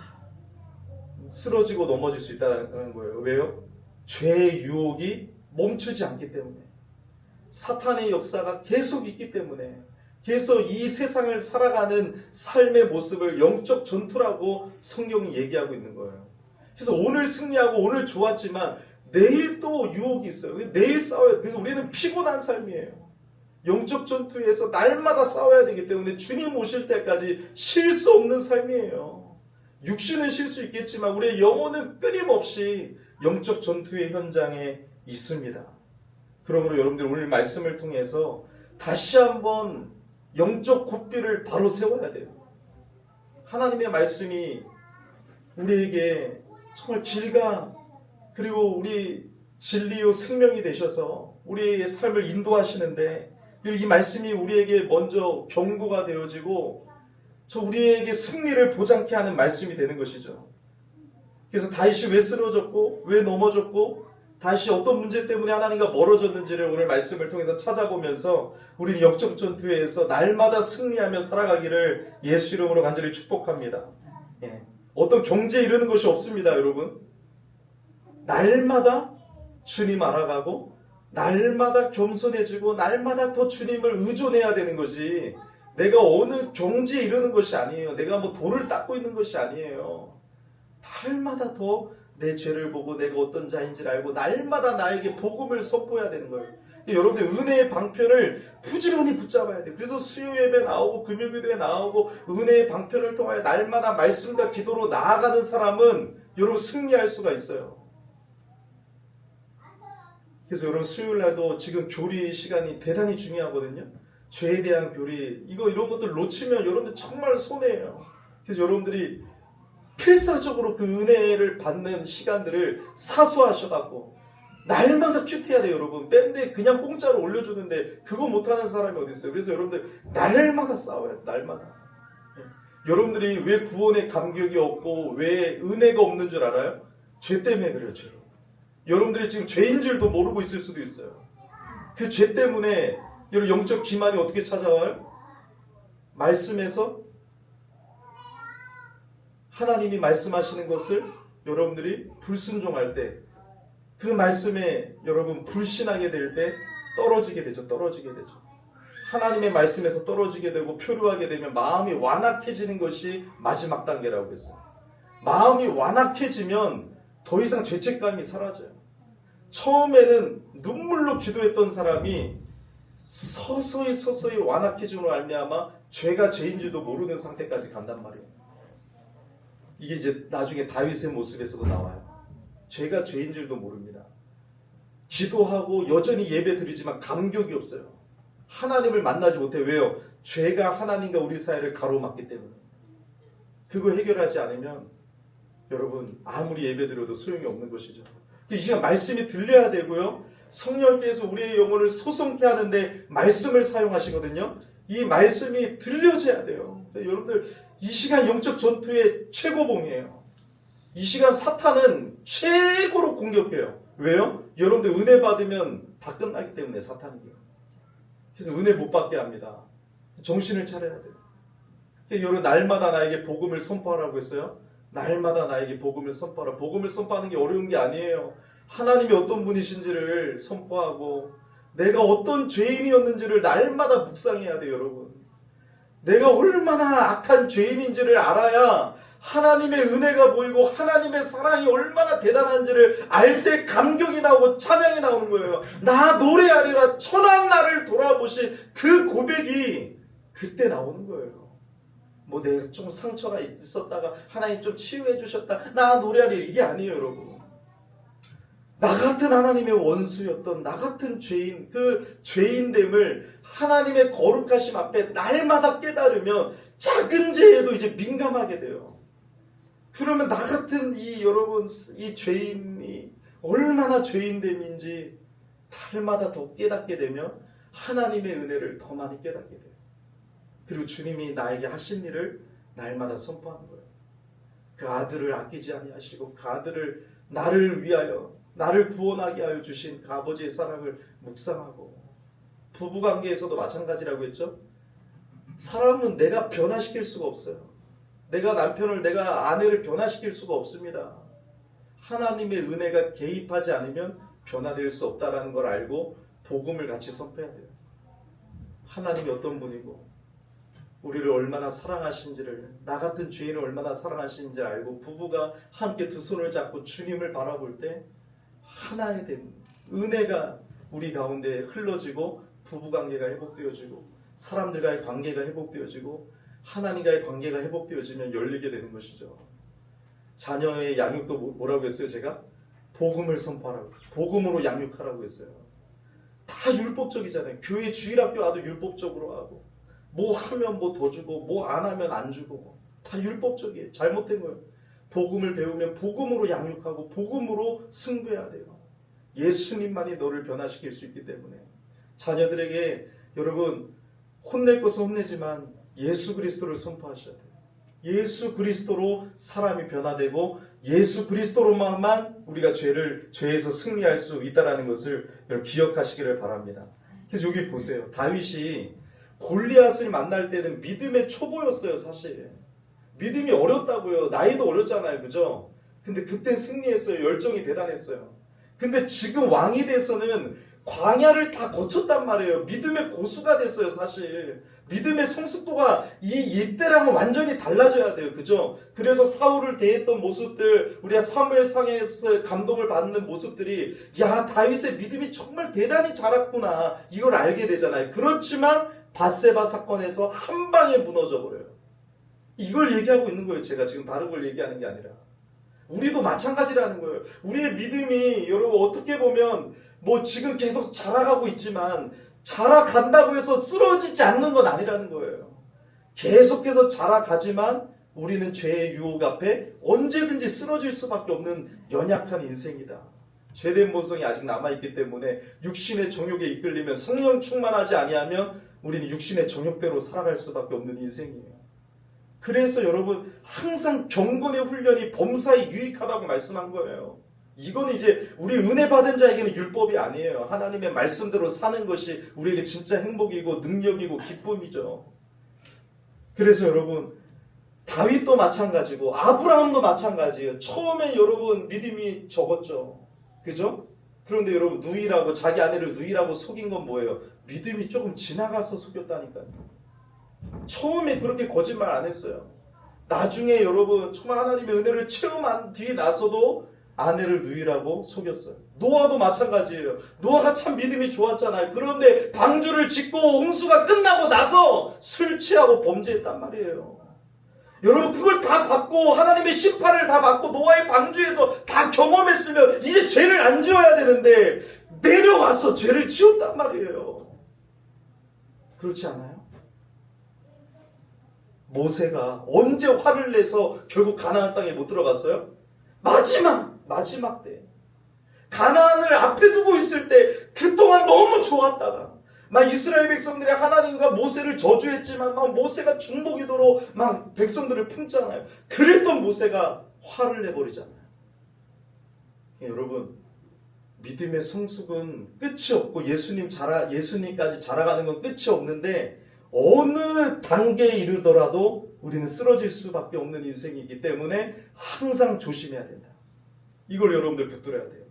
쓰러지고 넘어질 수 있다는 거예요. 왜요? 죄의 유혹이 멈추지 않기 때문에 사탄의 역사가 계속 있기 때문에 그래서 이 세상을 살아가는 삶의 모습을 영적 전투라고 성경이 얘기하고 있는 거예요. 그래서 오늘 승리하고 오늘 좋았지만 내일 또 유혹이 있어요. 내일 싸워요. 그래서 우리는 피곤한 삶이에요. 영적 전투에서 날마다 싸워야 되기 때문에 주님 오실 때까지 쉴 수 없는 삶이에요. 육신은 쉴 수 있겠지만 우리의 영혼은 끊임없이 영적 전투의 현장에 있습니다. 그러므로 여러분들 오늘 말씀을 통해서 다시 한번 영적 고삐를 바로 세워야 돼요. 하나님의 말씀이 우리에게 정말 길가 그리고 우리 진리요 생명이 되셔서 우리의 삶을 인도하시는데 이 말씀이 우리에게 먼저 경고가 되어지고 우리에게 승리를 보장케 하는 말씀이 되는 것이죠. 그래서 다윗이 왜 쓰러졌고 왜 넘어졌고 다시 어떤 문제 때문에 하나님과 멀어졌는지를 오늘 말씀을 통해서 찾아보면서 우리는 영적 전투에서 날마다 승리하며 살아가기를 예수 이름으로 간절히 축복합니다. 어떤 경지에 이르는 것이 없습니다. 여러분 날마다 주님 알아가고 날마다 겸손해지고 날마다 더 주님을 의존해야 되는 거지 내가 어느 경지에 이르는 것이 아니에요. 내가 돌을 닦고 있는 것이 아니에요. 날마다 더 내 죄를 보고 내가 어떤 자인지를 알고 날마다 나에게 복음을 선포해야 되는 거예요. 여러분들 은혜의 방편을 부지런히 붙잡아야 돼요. 그래서 수요 예배 나오고 금요 기도에 나오고 은혜의 방편을 통하여 날마다 말씀과 기도로 나아가는 사람은 여러분 승리할 수가 있어요. 그래서 여러분 수요일날도 지금 교리 시간이 대단히 중요하거든요. 죄에 대한 교리 이런 것들 놓치면 여러분들 정말 손해예요. 그래서 여러분들이 필사적으로 그 은혜를 받는 시간들을 사수하셔갖고 날마다 큐트해야 돼요. 여러분 밴드에 그냥 공짜로 올려주는데 그거 못하는 사람이 어디 있어요. 그래서 여러분들 날마다 싸워야 돼요. 날마다. 여러분들이 왜 구원의 감격이 없고 왜 은혜가 없는 줄 알아요? 죄 때문에 그래요. 죄로. 여러분들이 지금 죄인 줄도 모르고 있을 수도 있어요. 그 죄 때문에 여러분 영적 기만이 어떻게 찾아와요? 말씀에서 하나님이 말씀하시는 것을 여러분들이 불순종할 때 그 말씀에 여러분 불신하게 될 때 떨어지게 되죠. 하나님의 말씀에서 떨어지게 되고 표류하게 되면 마음이 완악해지는 것이 마지막 단계라고 했어요. 마음이 완악해지면 더 이상 죄책감이 사라져요. 처음에는 눈물로 기도했던 사람이 서서히 완악해짐으로 말미암아 죄가 죄인지도 모르는 상태까지 간단 말이에요. 이게 이제 나중에 다윗의 모습에서도 나와요. 죄가 죄인 줄도 모릅니다. 기도하고 여전히 예배 드리지만 감격이 없어요. 하나님을 만나지 못해요. 왜요? 죄가 하나님과 우리 사이를 가로막기 때문에. 그거 해결하지 않으면 여러분 아무리 예배 드려도 소용이 없는 것이죠. 이 시간 말씀이 들려야 되고요. 성령께서 우리의 영혼을 소성케 하는데 말씀을 사용하시거든요. 이 말씀이 들려져야 돼요. 여러분들 이 시간 영적 전투의 최고봉이에요. 이 시간 사탄은 최고로 공격해요. 왜요? 여러분들 은혜 받으면 다 끝나기 때문에 사탄이에요. 그래서 은혜 못 받게 합니다. 정신을 차려야 돼요. 여러분 날마다 나에게 복음을 선포하라고 했어요. 날마다 나에게 복음을 선포하라. 복음을 선포하는 게 어려운 게 아니에요. 하나님이 어떤 분이신지를 선포하고 내가 어떤 죄인이었는지를 날마다 묵상해야 돼요. 여러분 내가 얼마나 악한 죄인인지를 알아야 하나님의 은혜가 보이고 하나님의 사랑이 얼마나 대단한지를 알 때 감격이 나오고 찬양이 나오는 거예요. 나 노래하리라 천한 나를 돌아보신 그 고백이 그때 나오는 거예요. 뭐 내가 좀 상처가 있었다가 하나님 좀 치유해 주셨다 나 노래하리라 이게 아니에요. 여러분 나 같은 하나님의 원수였던 나 같은 죄인 그 죄인됨을 하나님의 거룩하심 앞에 날마다 깨달으면 작은 죄에도 이제 민감하게 돼요. 그러면 나 같은 이 여러분 이 죄인이 얼마나 죄인됨인지 날마다 더 깨닫게 되면 하나님의 은혜를 더 많이 깨닫게 돼요. 그리고 주님이 나에게 하신 일을 날마다 선포하는 거예요. 그 아들을 아끼지 아니하시고 그 아들을 나를 위하여 나를 구원하게 하여 주신 그 아버지의 사랑을 묵상하고 부부관계에서도 마찬가지라고 했죠. 사람은 내가 변화시킬 수가 없어요. 내가 남편을 내가 아내를 변화시킬 수가 없습니다. 하나님의 은혜가 개입하지 않으면 변화될 수 없다는 걸 알고 복음을 같이 선포해야 돼요. 하나님이 어떤 분이고 우리를 얼마나 사랑하신지를 나 같은 죄인을 얼마나 사랑하시는지 알고 부부가 함께 두 손을 잡고 주님을 바라볼 때 하나에 된 은혜가 우리 가운데 흘러지고 부부관계가 회복되어지고 사람들과의 관계가 회복되어지고 하나님과의 관계가 회복되어지면 열리게 되는 것이죠. 자녀의 양육도 뭐라고 했어요? 제가 복음을 선포하라고 했어요. 복음으로 양육하라고 했어요. 다 율법적이잖아요. 교회 주일학교 와도 율법적으로 하고 뭐 하면 뭐 더 주고 뭐 안 하면 안 주고 다 율법적이에요. 잘못된 거예요. 복음을 배우면 복음으로 양육하고 복음으로 승부해야 돼요. 예수님만이 너를 변화시킬 수 있기 때문에 자녀들에게 여러분 혼낼 것은 혼내지만 예수 그리스도를 선포하셔야 돼요. 예수 그리스도로 사람이 변화되고 예수 그리스도로만 우리가 죄에서 승리할 수 있다는 것을 여러분 기억하시기를 바랍니다. 그래서 여기 보세요. 다윗이 골리앗을 만날 때는 믿음의 초보였어요. 사실 믿음이 어렸다고요. 나이도 어렸잖아요. 그죠? 근데 그때 승리했어요. 열정이 대단했어요. 근데 지금 왕이 돼서는 광야를 다 거쳤단 말이에요. 믿음의 고수가 됐어요. 사실 믿음의 성숙도가 이때랑은 완전히 달라져야 돼요. 그죠? 그래서 사울을 대했던 모습들 우리가 사무엘상에서 감동을 받는 모습들이 야 다윗의 믿음이 정말 대단히 자랐구나 이걸 알게 되잖아요. 그렇지만 밧세바 사건에서 한 방에 무너져 버려요. 이걸 얘기하고 있는 거예요. 제가 지금 다른 걸 얘기하는 게 아니라 우리도 마찬가지라는 거예요. 우리의 믿음이 여러분 어떻게 보면 뭐 지금 계속 자라가고 있지만 자라간다고 해서 쓰러지지 않는 건 아니라는 거예요. 계속해서 자라가지만 우리는 죄의 유혹 앞에 언제든지 쓰러질 수밖에 없는 연약한 인생이다. 죄된 본성이 아직 남아있기 때문에 육신의 정욕에 이끌리면 성령 충만하지 아니하면 우리는 육신의 정욕대로 살아갈 수밖에 없는 인생이에요. 그래서 여러분 항상 경건의 훈련이 범사에 유익하다고 말씀한 거예요. 이거는 이제 우리 은혜 받은 자에게는 율법이 아니에요. 하나님의 말씀대로 사는 것이 우리에게 진짜 행복이고 능력이고 기쁨이죠. 그래서 여러분 다윗도 마찬가지고 아브라함도 마찬가지예요. 처음에 여러분 믿음이 적었죠. 그죠? 그런데 여러분 누이라고 자기 아내를 누이라고 속인 건 뭐예요? 믿음이 조금 지나가서 속였다니까요. 처음에 그렇게 거짓말 안 했어요. 나중에 여러분 정말 하나님의 은혜를 체험한 뒤에 나서도 아내를 누이라고 속였어요. 노아도 마찬가지예요. 노아가 참 믿음이 좋았잖아요. 그런데 방주를 짓고 홍수가 끝나고 나서 술 취하고 범죄했단 말이에요. 여러분 그걸 다 받고 하나님의 심판을 다 받고 노아의 방주에서 다 경험했으면 이제 죄를 안 지어야 되는데 내려와서 죄를 지었단 말이에요. 그렇지 않아요? 모세가 언제 화를 내서 결국 가나안 땅에 못 들어갔어요? 마지막 때. 가나안을 앞에 두고 있을 때 그동안 너무 좋았다가 막 이스라엘 백성들이 하나님과 모세를 저주했지만 막 모세가 중보기도로 막 백성들을 품잖아요. 그랬던 모세가 화를 내버리잖아요. 여러분, 믿음의 성숙은 끝이 없고 예수님까지 자라가는 건 끝이 없는데 어느 단계에 이르더라도 우리는 쓰러질 수밖에 없는 인생이기 때문에 항상 조심해야 된다. 이걸 여러분들 붙들어야 돼요.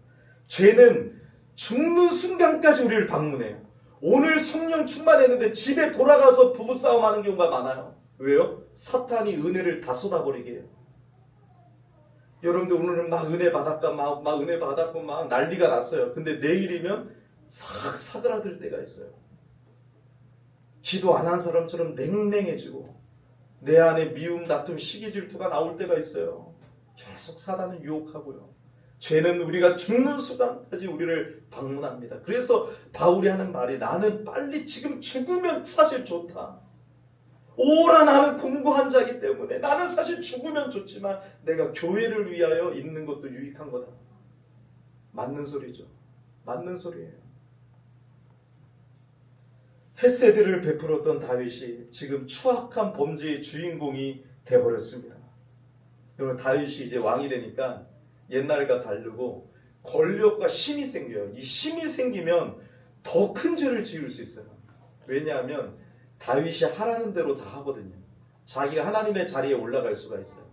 죄는 죽는 순간까지 우리를 방문해요. 오늘 성령 충만했는데 집에 돌아가서 부부싸움 하는 경우가 많아요. 왜요? 사탄이 은혜를 다 쏟아버리게 해요. 여러분들 오늘은 막 은혜 받았고 막 난리가 났어요. 근데 내일이면 싹 사그라들 때가 있어요. 기도 안 한 사람처럼 냉랭해지고 내 안에 미움, 다툼, 시기, 질투가 나올 때가 있어요. 계속 사단은 유혹하고요. 죄는 우리가 죽는 순간까지 우리를 방문합니다. 그래서 바울이 하는 말이 나는 빨리 지금 죽으면 사실 좋다. 오라 나는 공고한 자이기 때문에 나는 사실 죽으면 좋지만 내가 교회를 위하여 있는 것도 유익한 거다. 맞는 소리죠. 맞는 소리예요. 헤세드를 베풀었던 다윗이 지금 추악한 범죄의 주인공이 돼버렸습니다. 여러분, 다윗이 이제 왕이 되니까 옛날과 다르고 권력과 힘이 생겨요. 이 힘이 생기면 더 큰 죄를 지을 수 있어요. 왜냐하면 다윗이 하라는 대로 다 하거든요. 자기가 하나님의 자리에 올라갈 수가 있어요.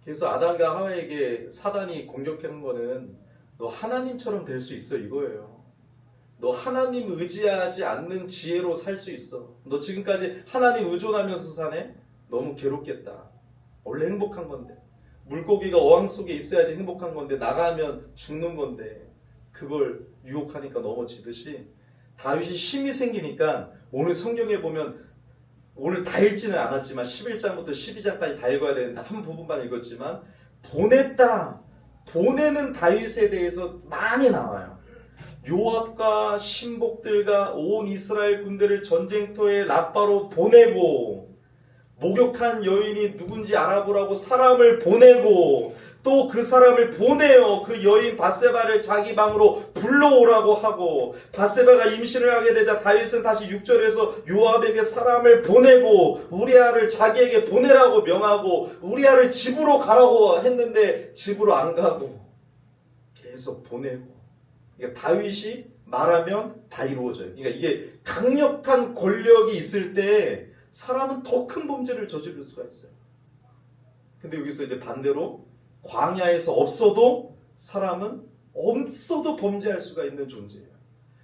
그래서 아담과 하와에게 사단이 공격한 거는 너 하나님처럼 될 수 있어 이거예요. 너 하나님 의지하지 않는 지혜로 살 수 있어. 너 지금까지 하나님 의존하면서 사네? 너무 괴롭겠다. 원래 행복한 건데. 물고기가 어항 속에 있어야지 행복한 건데 나가면 죽는 건데 그걸 유혹하니까 넘어지듯이 다윗이 힘이 생기니까 오늘 성경에 보면 오늘 다 읽지는 않았지만 11장부터 12장까지 다 읽어야 되는데 한 부분만 읽었지만 보내는 다윗에 대해서 많이 나와요. 요압과 신복들과 온 이스라엘 군대를 전쟁터에 라빠로 보내고 목욕한 여인이 누군지 알아보라고 사람을 보내고 또 그 사람을 보내어 그 여인 바세바를 자기 방으로 불러오라고 하고 바세바가 임신을 하게 되자 다윗은 다시 6절에서 요압에게 사람을 보내고 우리아를 자기에게 보내라고 명하고 우리아를 집으로 가라고 했는데 집으로 안 가고 계속 보내고. 그러니까 다윗이 말하면 다 이루어져요. 그러니까 이게 강력한 권력이 있을 때 사람은 더 큰 범죄를 저지를 수가 있어요. 근데 여기서 이제 반대로 광야에서 없어도 사람은 없어도 범죄할 수가 있는 존재예요.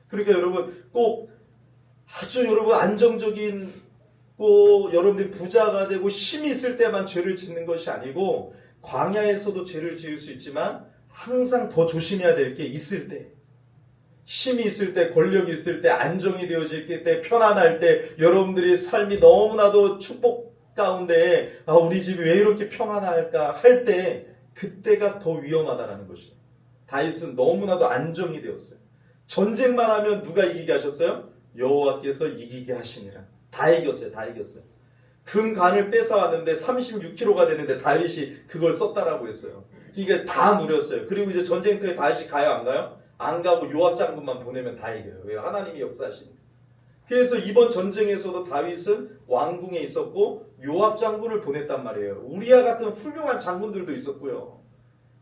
그러니까 여러분 꼭 아주 여러분 안정적인 여러분들이 부자가 되고 힘이 있을 때만 죄를 짓는 것이 아니고 광야에서도 죄를 지을 수 있지만 항상 더 조심해야 될 게 있을 때, 힘이 있을 때, 권력이 있을 때, 안정이 되어질 때, 편안할 때, 여러분들의 삶이 너무나도 축복 가운데 우리 집이 왜 이렇게 평안할까 할 때 그때가 더 위험하다는 것이에요. 다윗은 너무나도 안정이 되었어요. 전쟁만 하면 누가 이기게 하셨어요? 여호와께서 이기게 하시니라. 다 이겼어요. 금간을 뺏어왔는데 36kg가 되는데 다윗이 그걸 썼다라고 했어요. 이게 다 누렸어요. 그리고 이제 전쟁터에 다윗이 가요, 안 가요? 안 가고 요압 장군만 보내면 다 이겨요. 왜? 하나님이 역사하시니까. 그래서 이번 전쟁에서도 다윗은 왕궁에 있었고 요압 장군을 보냈단 말이에요. 우리아 같은 훌륭한 장군들도 있었고요.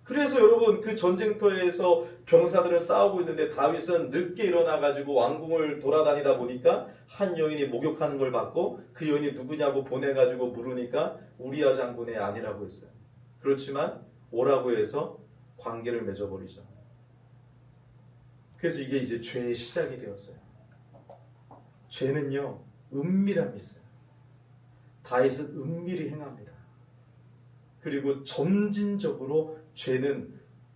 그래서 여러분 그 전쟁터에서 병사들은 싸우고 있는데 다윗은 늦게 일어나가지고 왕궁을 돌아다니다 보니까 한 여인이 목욕하는 걸 봤고 그 여인이 누구냐고 보내가지고 물으니까 우리아 장군의 아내라고 했어요. 그렇지만 오라고 해서 관계를 맺어버리죠. 그래서 이게 이제 죄의 시작이 되었어요. 죄는요 은밀함이 있어요. 다윗은 은밀히 행합니다. 그리고 점진적으로 죄는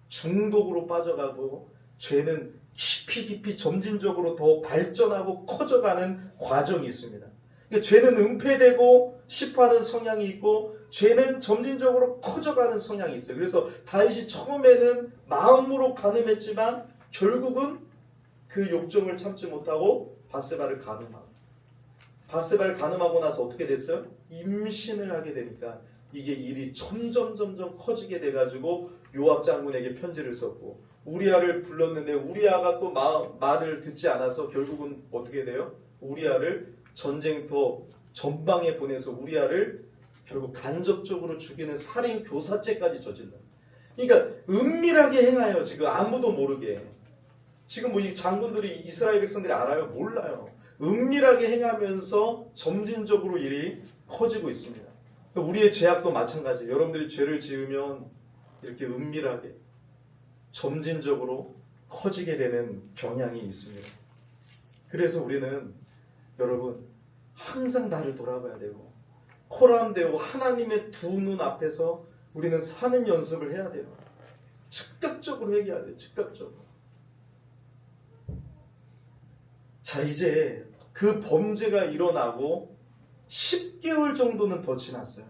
중독으로 빠져가고 죄는 깊이 점진적으로 더 발전하고 커져가는 과정이 있습니다. 그러니까 죄는 은폐되고 싶어하는 성향이 있고 죄는 점진적으로 커져가는 성향이 있어요. 그래서 다윗이 처음에는 마음으로 간음했지만 결국은 그 욕정을 참지 못하고 바세바를 간음하고 나서 어떻게 됐어요? 임신을 하게 되니까 이게 일이 점점 커지게 돼가지고 요압 장군에게 편지를 썼고 우리아를 불렀는데 우리아가 또 말을 듣지 않아서 결국은 어떻게 돼요? 우리아를 전쟁터 전방에 보내서 우리아를 결국 간접적으로 죽이는 살인 교사죄까지 저질러. 그러니까 은밀하게 행하여 지금 아무도 모르게. 지금 뭐 이 장군들이 이스라엘 백성들이 알아요? 몰라요. 은밀하게 행하면서 점진적으로 일이 커지고 있습니다. 우리의 죄악도 마찬가지예요. 여러분들이 죄를 지으면 이렇게 은밀하게 점진적으로 커지게 되는 경향이 있습니다. 그래서 우리는 여러분 항상 나를 돌아봐야 되고 코람되고 하나님의 두 눈 앞에서 우리는 사는 연습을 해야 돼요. 즉각적으로 회개해야 돼요. 즉각적으로. 자, 이제 그 범죄가 일어나고 10개월 정도는 더 지났어요.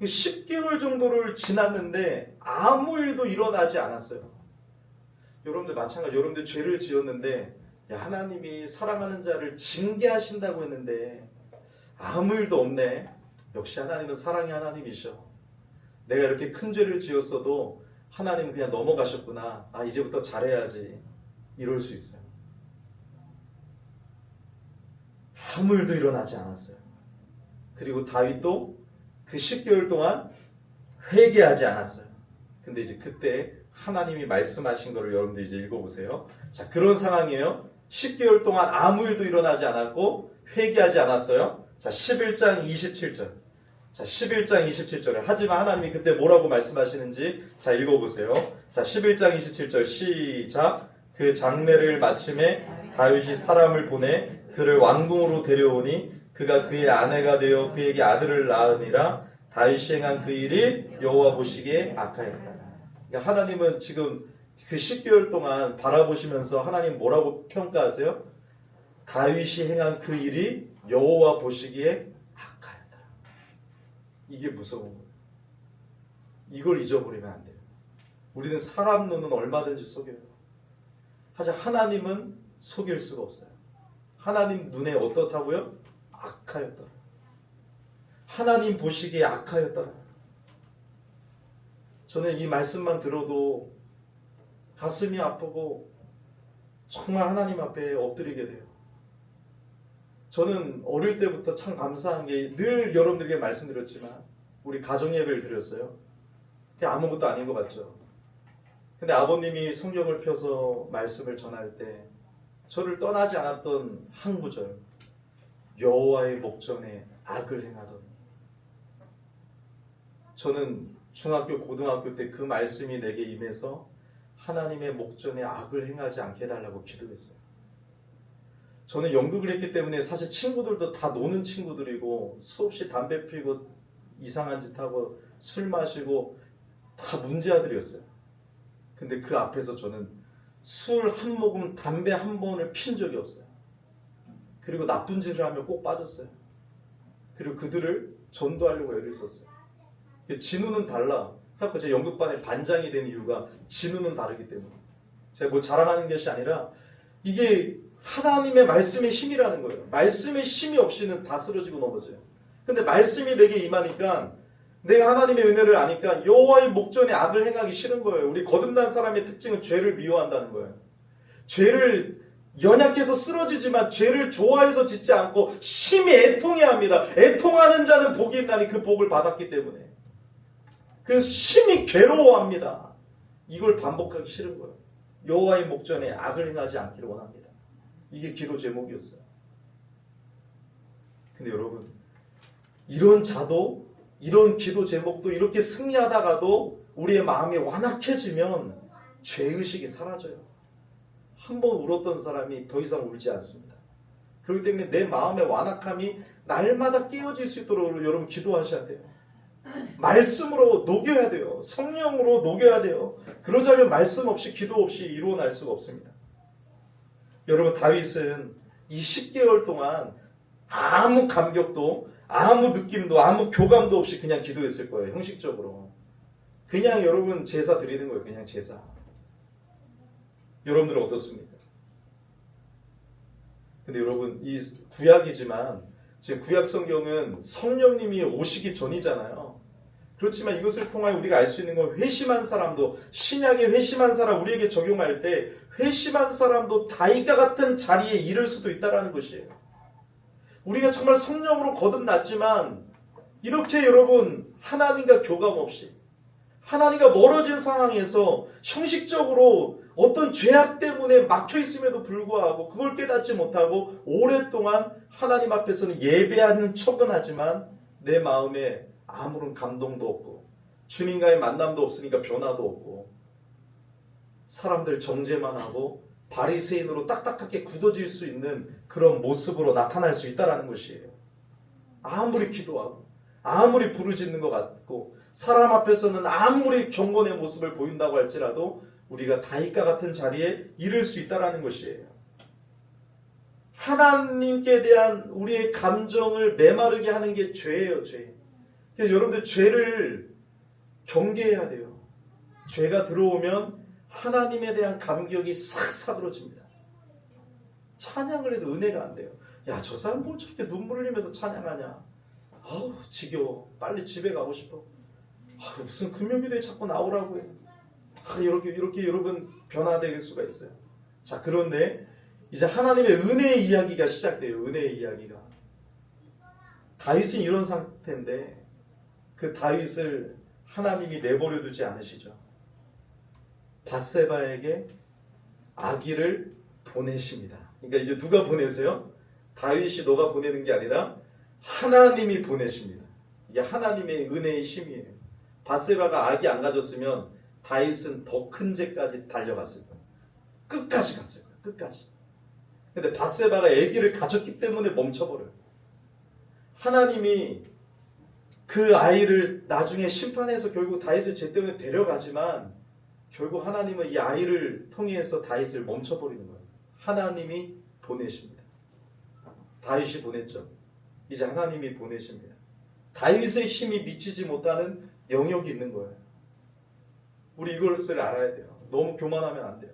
10개월 정도를 지났는데 아무 일도 일어나지 않았어요. 여러분들 마찬가지. 여러분들 죄를 지었는데 하나님이 사랑하는 자를 징계하신다고 했는데 아무 일도 없네. 역시 하나님은 사랑의 하나님이셔. 내가 이렇게 큰 죄를 지었어도 하나님은 그냥 넘어가셨구나. 아, 이제부터 잘해야지. 이럴 수 있어요. 아무 일도 일어나지 않았어요. 그리고 다윗도 그 10개월 동안 회개하지 않았어요. 근데 이제 그때 하나님이 말씀하신 거를 여러분들 이제 읽어보세요. 자, 그런 상황이에요. 10개월 동안 아무 일도 일어나지 않았고 회개하지 않았어요. 자, 11장 27절. 자, 11장 27절에 하지만 하나님이 그때 뭐라고 말씀하시는지 자, 읽어보세요. 자, 11장 27절 시작. 그 장례를 마침에 다윗이 사람을 보내 그를 왕궁으로 데려오니 그가 그의 아내가 되어 그에게 아들을 낳으니라. 다윗이 행한 그 일이 여호와 보시기에 악하였다. 그러니까 하나님은 지금 그 10개월 동안 바라보시면서 하나님 뭐라고 평가하세요? 다윗이 행한 그 일이 여호와 보시기에 악하였다. 이게 무서운 거예요. 이걸 잊어버리면 안 돼요. 우리는 사람 눈은 얼마든지 속여요. 하지만 하나님은 속일 수가 없어요. 하나님 눈에 어떻다고요? 악하였더라. 하나님 보시기에 악하였더라. 저는 이 말씀만 들어도 가슴이 아프고 정말 하나님 앞에 엎드리게 돼요. 저는 어릴 때부터 참 감사한 게 늘 여러분들에게 말씀드렸지만 우리 가정예배를 드렸어요. 그게 아무것도 아닌 것 같죠. 근데 아버님이 성경을 펴서 말씀을 전할 때 저를 떠나지 않았던 한 구절, 여호와의 목전에 악을 행하더니. 저는 중학교, 고등학교 때 그 말씀이 내게 임해서 하나님의 목전에 악을 행하지 않게 해달라고 기도했어요. 저는 연극을 했기 때문에 사실 친구들도 다 노는 친구들이고 수없이 담배 피고 이상한 짓 하고 술 마시고 다 문제아들이었어요. 근데 그 앞에서 저는 술 한 모금, 담배 한 번을 핀 적이 없어요. 그리고 나쁜 짓을 하면 꼭 빠졌어요. 그리고 그들을 전도하려고 애를 썼어요. 진우는 달라. 그래서 제 연극반의 반장이 된 이유가 진우는 다르기 때문에. 제가 뭐 자랑하는 것이 아니라 이게 하나님의 말씀의 힘이라는 거예요. 말씀의 힘이 없이는 다 쓰러지고 넘어져요. 근데 말씀이 내게 임하니까 내가 하나님의 은혜를 아니까 여호와의 목전에 악을 행하기 싫은 거예요. 우리 거듭난 사람의 특징은 죄를 미워한다는 거예요. 죄를 연약해서 쓰러지지만 죄를 좋아해서 짓지 않고 심히 애통해야 합니다. 애통하는 자는 복이 있나니 그 복을 받았기 때문에. 그래서 심히 괴로워합니다. 이걸 반복하기 싫은 거예요. 여호와의 목전에 악을 행하지 않기를 원합니다. 이게 기도 제목이었어요. 근데 여러분, 이런 자도 이런 기도 제목도 이렇게 승리하다가도 우리의 마음이 완악해지면 죄의식이 사라져요. 한 번 울었던 사람이 더 이상 울지 않습니다. 그렇기 때문에 내 마음의 완악함이 날마다 깨어질 수 있도록 여러분 기도하셔야 돼요. 말씀으로 녹여야 돼요. 성령으로 녹여야 돼요. 그러자면 말씀 없이 기도 없이 이루어날 수가 없습니다. 여러분, 다윗은 이 10개월 동안 아무 감격도, 아무 느낌도, 아무 교감도 없이 그냥 기도했을 거예요. 형식적으로. 그냥 여러분 제사 드리는 거예요. 그냥 제사. 여러분들은 어떻습니까? 근데 여러분 이 구약이지만 지금 구약 성경은 성령님이 오시기 전이잖아요. 그렇지만 이것을 통하여 우리가 알 수 있는 건 회심한 사람도, 신약의 회심한 사람 우리에게 적용할 때 회심한 사람도 다윗과 같은 자리에 이를 수도 있다는 것이에요. 우리가 정말 성령으로 거듭났지만 이렇게 여러분 하나님과 교감 없이 하나님과 멀어진 상황에서 형식적으로 어떤 죄악 때문에 막혀 있음에도 불구하고 그걸 깨닫지 못하고 오랫동안 하나님 앞에서는 예배하는 척은 하지만 내 마음에 아무런 감동도 없고 주님과의 만남도 없으니까 변화도 없고 사람들 정죄만 하고 바리새인으로 딱딱하게 굳어질 수 있는 그런 모습으로 나타날 수 있다는 것이에요. 아무리 기도하고 아무리 부르짖는 것 같고 사람 앞에서는 아무리 경건의 모습을 보인다고 할지라도 우리가 다윗과 같은 자리에 이를 수 있다는 것이에요. 하나님께 대한 우리의 감정을 메마르게 하는 게 죄예요. 죄. 그래서 여러분들 죄를 경계해야 돼요. 죄가 들어오면 하나님에 대한 감격이 싹 사그러집니다. 찬양을 해도 은혜가 안 돼요. 야, 저 사람 뭐 저렇게 눈물 흘리면서 찬양하냐. 아우 지겨워. 빨리 집에 가고 싶어. 아, 무슨 금요기도에 자꾸 나오라고 해. 아, 이렇게 여러분 변화될 수가 있어요. 자, 그런데 이제 하나님의 은혜의 이야기가 시작돼요. 은혜의 이야기가. 다윗은 이런 상태인데 그 다윗을 하나님이 내버려 두지 않으시죠. 밧세바에게 아기를 보내십니다. 그러니까 이제 누가 보내세요? 다윗이 너가 보내는 게 아니라 하나님이 보내십니다. 이게 하나님의 은혜의 힘이에요. 밧세바가 아기 안 가졌으면 다윗은 더 큰 죄까지 달려갔을 거예요. 끝까지 갔을 거예요. 끝까지. 근데 밧세바가 아기를 가졌기 때문에 멈춰버려요. 하나님이 그 아이를 나중에 심판해서 결국 다윗을 죄 때문에 데려가지만 결국 하나님은 이 아이를 통해서 다윗을 멈춰버리는 거예요. 하나님이 보내십니다. 다윗이 보냈죠. 이제 하나님이 보내십니다. 다윗의 힘이 미치지 못하는 영역이 있는 거예요. 우리 이것을 알아야 돼요. 너무 교만하면 안 돼요.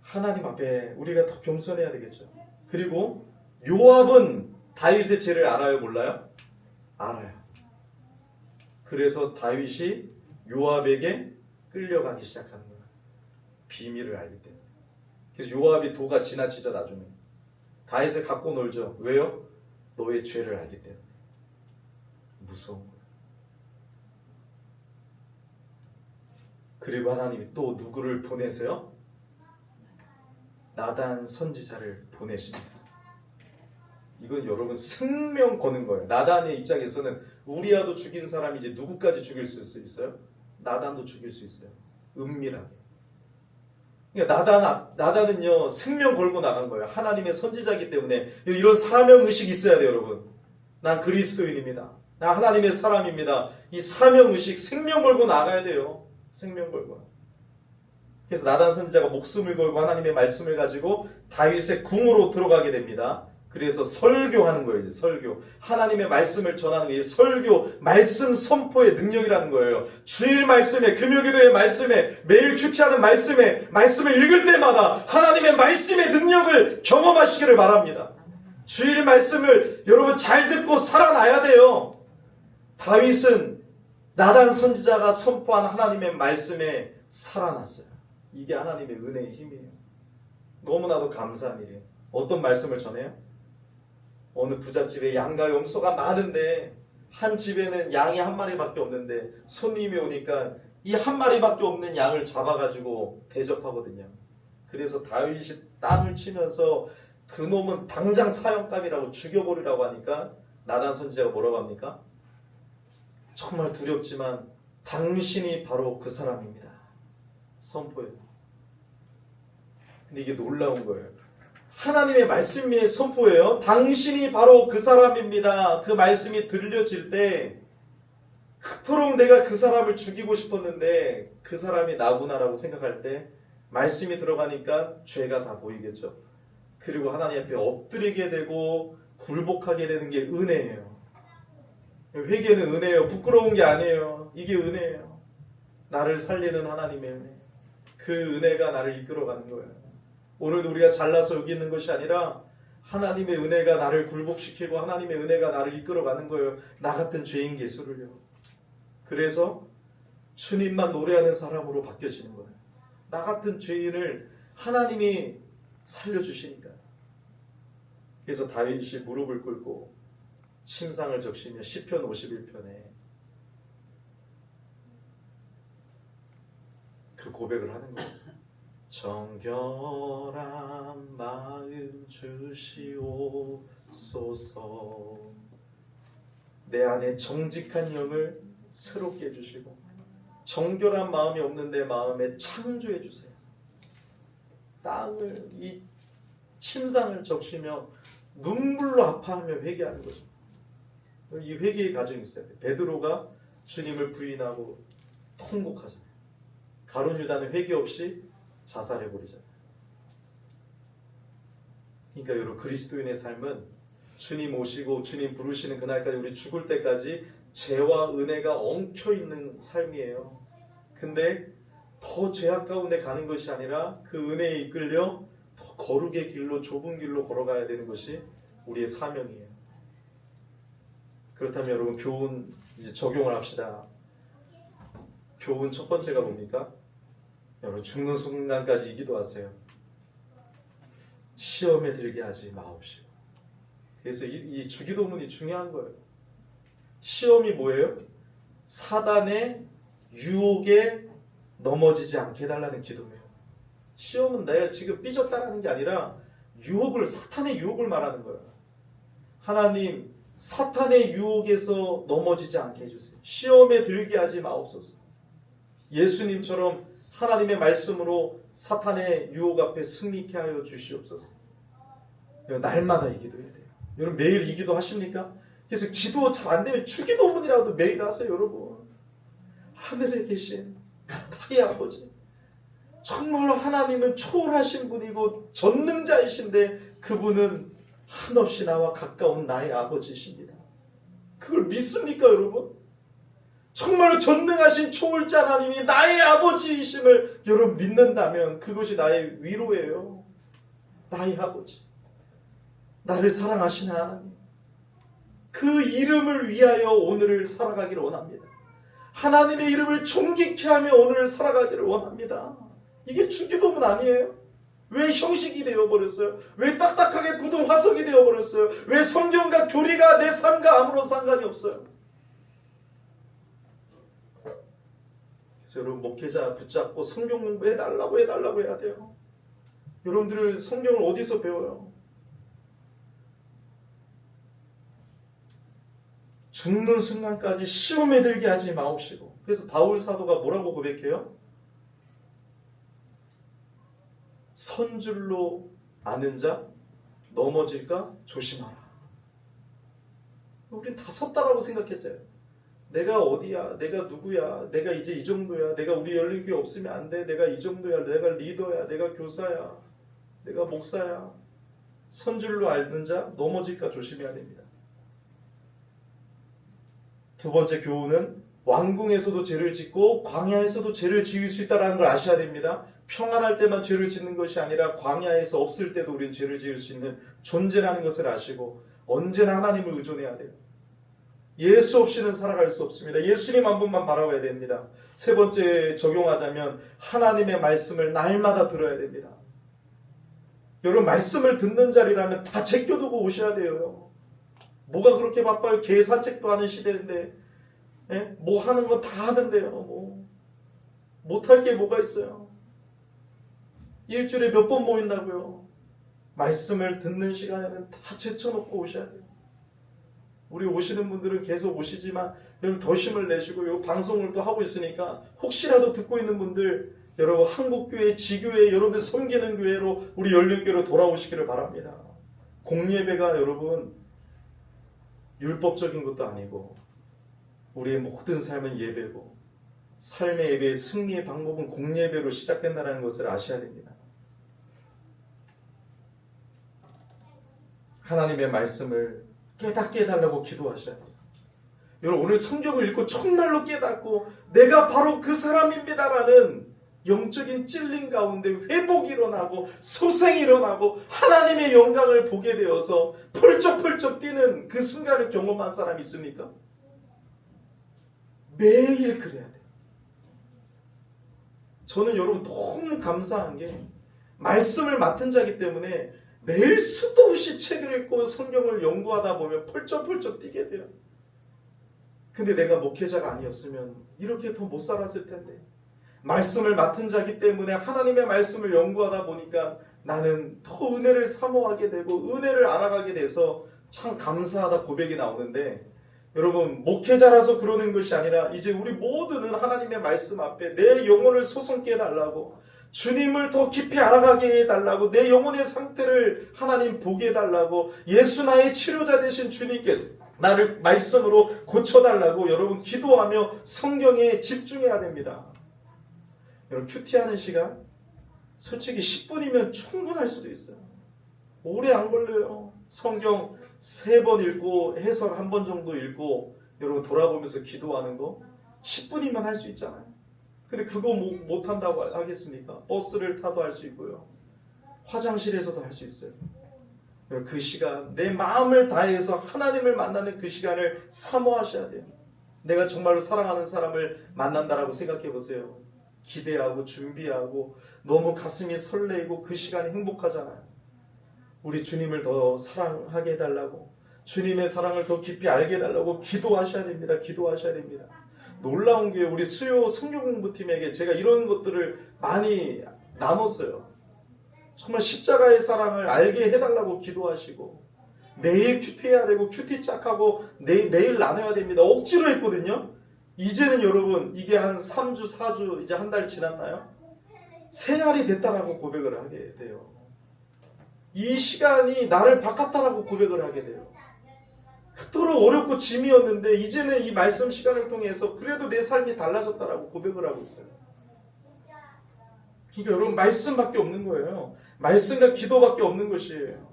하나님 앞에 우리가 더 겸손해야 되겠죠. 그리고 요압은 다윗의 죄를 알아요? 몰라요? 알아요. 그래서 다윗이 요압에게 끌려가기 시작하는 거예요. 비밀을 알기 때문에. 그래서 요압이 도가 지나치죠. 나중에 다윗을 갖고 놀죠. 왜요? 너의 죄를 알기 때문에. 무서운 거예요. 그리고 하나님이 또 누구를 보내세요? 나단 선지자를 보내십니다. 이건 여러분 생명 거는 거예요. 나단의 입장에서는 우리야도 죽인 사람이 이제 누구까지 죽일 수 있어요? 나단도 죽일 수 있어요. 은밀하게. 그러니까 나단은요 생명 걸고 나간 거예요. 하나님의 선지자이기 때문에 이런 사명 의식이 있어야 돼요, 여러분. 난 그리스도인입니다. 난 하나님의 사람입니다. 이 사명 의식, 생명 걸고 나가야 돼요. 생명 걸고. 그래서 나단 선지자가 목숨을 걸고 하나님의 말씀을 가지고 다윗의 궁으로 들어가게 됩니다. 그래서 설교하는 거예요. 이제 설교. 하나님의 말씀을 전하는 게 설교, 말씀 선포의 능력이라는 거예요. 주일 말씀에, 금요기도의 말씀에, 매일 큐티하는 말씀에, 말씀을 읽을 때마다 하나님의 말씀의 능력을 경험하시기를 바랍니다. 주일 말씀을 여러분 잘 듣고 살아나야 돼요. 다윗은 나단 선지자가 선포한 하나님의 말씀에 살아났어요. 이게 하나님의 은혜의 힘이에요. 너무나도 감사한 일이에요. 어떤 말씀을 전해요? 어느 부잣집에 양과 염소가 많은데 한 집에는 양이 한 마리밖에 없는데 손님이 오니까 이 한 마리밖에 없는 양을 잡아가지고 대접하거든요. 그래서 다윗이 땅을 치면서 그놈은 당장 사형감이라고 죽여버리라고 하니까 나단 선지자가 뭐라고 합니까? 정말 두렵지만 당신이 바로 그 사람입니다. 선포해요. 근데 이게 놀라운 거예요. 하나님의 말씀이 선포해요. 당신이 바로 그 사람입니다. 그 말씀이 들려질 때 그토록 내가 그 사람을 죽이고 싶었는데 그 사람이 나구나라고 생각할 때 말씀이 들어가니까 죄가 다 보이겠죠. 그리고 하나님 앞에 엎드리게 되고 굴복하게 되는 게 은혜예요. 회개는 은혜예요. 부끄러운 게 아니에요. 이게 은혜예요. 나를 살리는 하나님의 은혜. 그 은혜가 나를 이끌어가는 거예요. 오늘도 우리가 잘나서 여기 있는 것이 아니라 하나님의 은혜가 나를 굴복시키고 하나님의 은혜가 나를 이끌어가는 거예요. 나 같은 죄인 개수를요. 그래서 주님만 노래하는 사람으로 바뀌어지는 거예요. 나 같은 죄인을 하나님이 살려주시니까. 그래서 다윗이 무릎을 꿇고 침상을 적시며 시편 51편에 그 고백을 하는 거예요. 정결한 마음 주시옵소서. 내 안에 정직한 영을 새롭게 해주시고 정결한 마음이 없는 내 마음에 창조해 주세요. 땅을 이 침상을 적시며 눈물로 아파하며 회개하는 거죠. 이 회개의 과정이 있어야 돼요. 베드로가 주님을 부인하고 통곡하잖아요. 가룟 유다는 회개 없이 자살해버리잖아요. 그러니까 여러분 그리스도인의 삶은 주님 오시고 주님 부르시는 그날까지 우리 죽을 때까지 죄와 은혜가 엉켜있는 삶이에요. 근데 더 죄악 가운데 가는 것이 아니라 그 은혜에 이끌려 더 거룩의 길로 좁은 길로 걸어가야 되는 것이 우리의 사명이에요. 그렇다면 여러분 교훈 이제 적용을 합시다. 교훈 첫 번째가 뭡니까? 여러분 죽는 순간까지 기도하세요. 시험에 들게 하지 마옵시고. 그래서 이 주기도문이 중요한 거예요. 시험이 뭐예요? 사단의 유혹에 넘어지지 않게 해달라는 기도예요. 시험은 내가 지금 삐졌다라는 게 아니라 사탄의 유혹을 말하는 거예요. 하나님, 사탄의 유혹에서 넘어지지 않게 해주세요. 시험에 들게 하지 마옵소서. 예수님처럼 하나님의 말씀으로 사탄의 유혹 앞에 승리케 하여 주시옵소서. 날마다 이 기도해야 돼요. 여러분 매일 이 기도 하십니까? 그래서 기도 잘 안 되면 주기도문이라도 매일 하세요, 여러분. 하늘에 계신 나의 아버지, 정말로 하나님은 초월하신 분이고 전능자이신데 그분은 한없이 나와 가까운 나의 아버지이십니다. 그걸 믿습니까, 여러분? 정말로 전능하신 초월자 하나님이 나의 아버지이심을 여러분 믿는다면 그것이 나의 위로예요. 나의 아버지, 나를 사랑하시는 하나님, 그 이름을 위하여 오늘을 살아가기를 원합니다. 하나님의 이름을 존귀케 하며 오늘을 살아가기를 원합니다. 이게 주기도문 아니에요? 왜 형식이 되어버렸어요? 왜 딱딱하게 굳은 화석이 되어버렸어요? 왜 성경과 교리가 내 삶과 아무런 상관이 없어요? 그래서 여러분 목회자 붙잡고 성경 공부해달라고 해야 돼요. 여러분들 성경을 어디서 배워요? 죽는 순간까지 시험에 들게 하지 마옵시고. 그래서 바울 사도가 뭐라고 고백해요? 선줄로 아는 자 넘어질까 조심하라. 우린 다 섰다라고 생각했잖아요. 내가 어디야? 내가 누구야? 내가 이제 이 정도야? 내가 우리 열린교회 없으면 안 돼? 내가 이 정도야? 내가 리더야? 내가 교사야? 내가 목사야? 선줄로 아는 자 넘어질까 조심해야 됩니다. 두 번째 교훈은 왕궁에서도 죄를 짓고 광야에서도 죄를 지을 수 있다는 걸 아셔야 됩니다. 평안할 때만 죄를 짓는 것이 아니라 광야에서 없을 때도 우리는 죄를 지을 수 있는 존재라는 것을 아시고 언제나 하나님을 의존해야 돼요. 예수 없이는 살아갈 수 없습니다. 예수님 한 분만 바라봐야 됩니다. 세 번째 적용하자면 하나님의 말씀을 날마다 들어야 됩니다. 여러분 말씀을 듣는 자리라면 다 제껴두고 오셔야 돼요. 뭐가 그렇게 바빠요? 개 산책도 하는 시대인데 뭐 하는 건 다 하는데요. 못할 게 뭐가 있어요? 일주일에 몇 번 모인다고요? 말씀을 듣는 시간에는 다 제쳐놓고 오셔야 돼요. 우리 오시는 분들은 계속 오시지만 여러분 더 힘을 내시고 요 방송을 또 하고 있으니까 혹시라도 듣고 있는 분들 여러분 한국교회, 지교회, 여러분들 섬기는 교회로 우리 열린교회로 돌아오시기를 바랍니다. 공예배가 여러분 율법적인 것도 아니고 우리의 모든 삶은 예배고 삶의 예배의 승리의 방법은 공예배로 시작된다는 것을 아셔야 됩니다. 하나님의 말씀을 깨닫게 해달라고 기도하셔야 돼요. 여러분 오늘 성경을 읽고 정말로 깨닫고 내가 바로 그 사람입니다라는 영적인 찔림 가운데 회복이 일어나고 소생이 일어나고 하나님의 영광을 보게 되어서 펄쩍펄쩍 뛰는 그 순간을 경험한 사람이 있습니까? 매일 그래야 돼요. 저는 여러분 너무 감사한 게 말씀을 맡은 자이기 때문에 매일 수도 없이 책을 읽고 성경을 연구하다 보면 펄쩍펄쩍 뛰게 돼요. 근데 내가 목회자가 아니었으면 이렇게 더 못 살았을 텐데, 말씀을 맡은 자이기 때문에 하나님의 말씀을 연구하다 보니까 나는 더 은혜를 사모하게 되고 은혜를 알아가게 돼서 참 감사하다 고백이 나오는데, 여러분 목회자라서 그러는 것이 아니라 이제 우리 모두는 하나님의 말씀 앞에 내 영혼을 소송케 해달라고, 주님을 더 깊이 알아가게 해달라고, 내 영혼의 상태를 하나님 보게 해달라고, 예수 나의 치료자 되신 주님께서 나를 말씀으로 고쳐달라고 여러분 기도하며 성경에 집중해야 됩니다. 여러분 큐티하는 시간 솔직히 10분이면 충분할 수도 있어요. 오래 안 걸려요. 성경 3번 읽고 해설 1번 정도 읽고 여러분 돌아보면서 기도하는 거 10분이면 할 수 있잖아요. 근데 그거 못한다고 하겠습니까? 버스를 타도 할 수 있고요, 화장실에서도 할 수 있어요. 그 시간, 내 마음을 다해서 하나님을 만나는 그 시간을 사모하셔야 돼요. 내가 정말로 사랑하는 사람을 만난다라고 생각해 보세요. 기대하고 준비하고 너무 가슴이 설레이고 그 시간이 행복하잖아요. 우리 주님을 더 사랑하게 해달라고, 주님의 사랑을 더 깊이 알게 해달라고 기도하셔야 됩니다. 기도하셔야 됩니다. 놀라운 게 우리 수요 성경 공부팀에게 제가 이런 것들을 많이 나눴어요. 정말 십자가의 사랑을 알게 해달라고 기도하시고, 매일 큐티해야 되고 큐티 짝하고 매일 나눠야 됩니다. 억지로 했거든요. 이제는 여러분 이게 한 3주 4주 이제 한 달 지났나요? 생활이 됐다라고 고백을 하게 돼요. 이 시간이 나를 바꿨다라고 고백을 하게 돼요. 그토록 어렵고 짐이었는데 이제는 이 말씀 시간을 통해서 그래도 내 삶이 달라졌다라고 고백을 하고 있어요. 그러니까 여러분 말씀밖에 없는 거예요. 말씀과 기도밖에 없는 것이에요.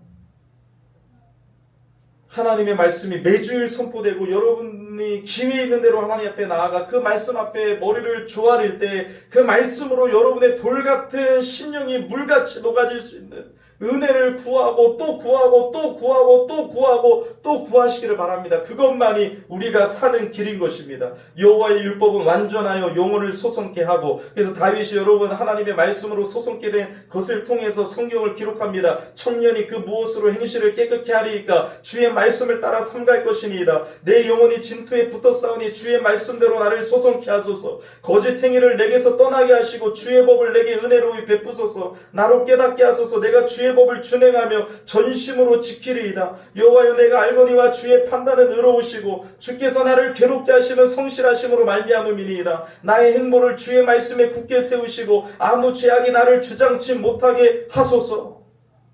하나님의 말씀이 매주일 선포되고 여러분이 기회 있는 대로 하나님 앞에 나아가 그 말씀 앞에 머리를 조아릴 때 그 말씀으로 여러분의 돌같은 심령이 물같이 녹아질 수 있는 은혜를 구하고 또 구하고 또 구하고 또 구하고 또 구하시기를 바랍니다. 그것만이 우리가 사는 길인 것입니다. 여호와의 율법은 완전하여 영혼을 소성케 하고, 그래서 다윗이 여러분 하나님의 말씀으로 소성케 된 것을 통해서 성경을 기록합니다. 청년이 그 무엇으로 행실을 깨끗게 하리이까? 주의 말씀을 따라 삼갈 것이니이다. 내 영혼이 진토에 붙어 싸우니 주의 말씀대로 나를 소성케 하소서. 거짓 행위를 내게서 떠나게 하시고 주의 법을 내게 은혜로이 베푸소서. 나로 깨닫게 하소서. 내가 주의 법을 준행하며 전심으로 지키리이다. 여호와여, 내가 알거니와 주의 판단은 의로우시고 주께서 나를 괴롭게 하시는 성실하심으로 말미암음이니이다. 나의 행보를 주의 말씀에 굳게 세우시고 아무 죄악이 나를 주장치 못하게 하소서.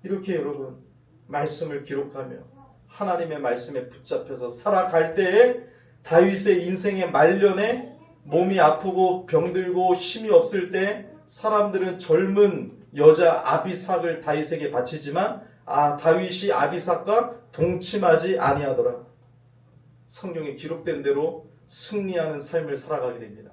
이렇게 여러분 말씀을 기록하며 하나님의 말씀에 붙잡혀서 살아갈 때에 다윗의 인생의 말년에 몸이 아프고 병들고 힘이 없을 때 사람들은 젊은 여자 아비삭을 다윗에게 바치지만 다윗이 아비삭과 동침하지 아니하더라. 성경에 기록된 대로 승리하는 삶을 살아가게 됩니다.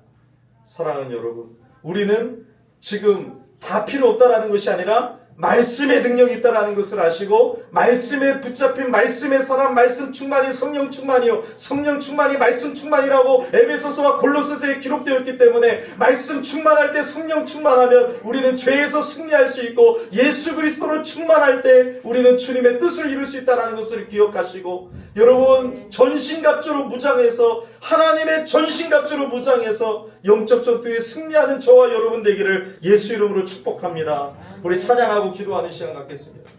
사랑하는 여러분, 우리는 지금 다 필요 없다라는 것이 아니라 말씀의 능력이 있다라는 것을 아시고, 말씀에 붙잡힌 말씀의 사람, 말씀 충만이 성령 충만이요 성령 충만이 말씀 충만이라고 에베소서와 골로새서에 기록되어 있기 때문에 말씀 충만할 때, 성령 충만하면 우리는 죄에서 승리할 수 있고, 예수 그리스도로 충만할 때 우리는 주님의 뜻을 이룰 수 있다는 것을 기억하시고, 여러분 전신갑주로 무장해서, 하나님의 전신갑주로 무장해서 영적 전투에 승리하는 저와 여러분 되기를 예수 이름으로 축복합니다. 우리 찬양하고 기도하는 시간 갖겠습니다.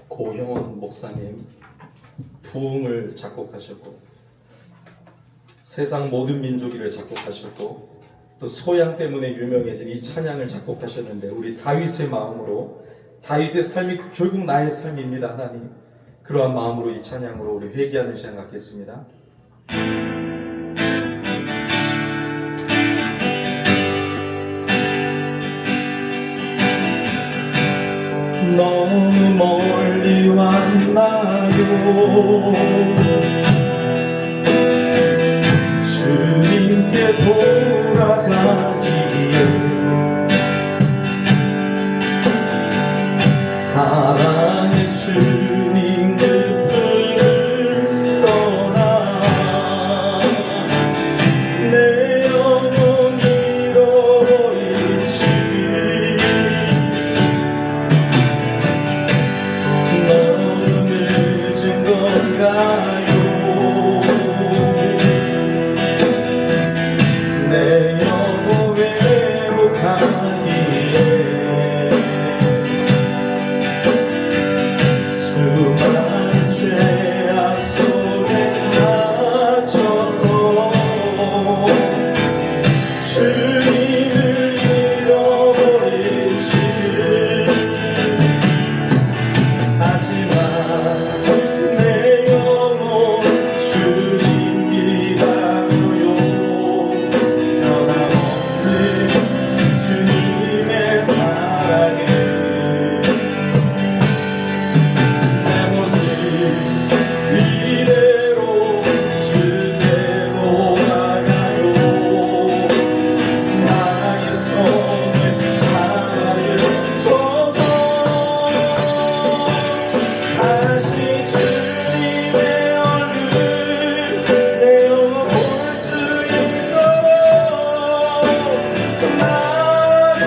고형원 목사님 부흥을 작곡하셨고, 세상 모든 민족이를 작곡하셨고, 또 소양 때문에 유명해진 이 찬양을 작곡하셨는데, 우리 다윗의 마음으로, 다윗의 삶이 결국 나의 삶입니다. 하나님, 그러한 마음으로 이 찬양으로 우리 회개하는 시간 갖겠습니다. 너무 멀리 왔나요? 주님께 돌아가기에 사랑의 주님 그 품을 떠나 내 영혼 잃어버린 지금 너무 늦은 건가요? 내 영혼 회복하기에 수많은 죄악 속에 갇혀서 주님을 잃어버린 지금 하지만 내 영혼 주님 기다려요. 변함없는 주님의 사랑에 내 모습 이대로 주께로 나가요. 나의 손을 잡아주소서. 다시 주님의 얼굴 내 영혼 볼 수 있도록 나를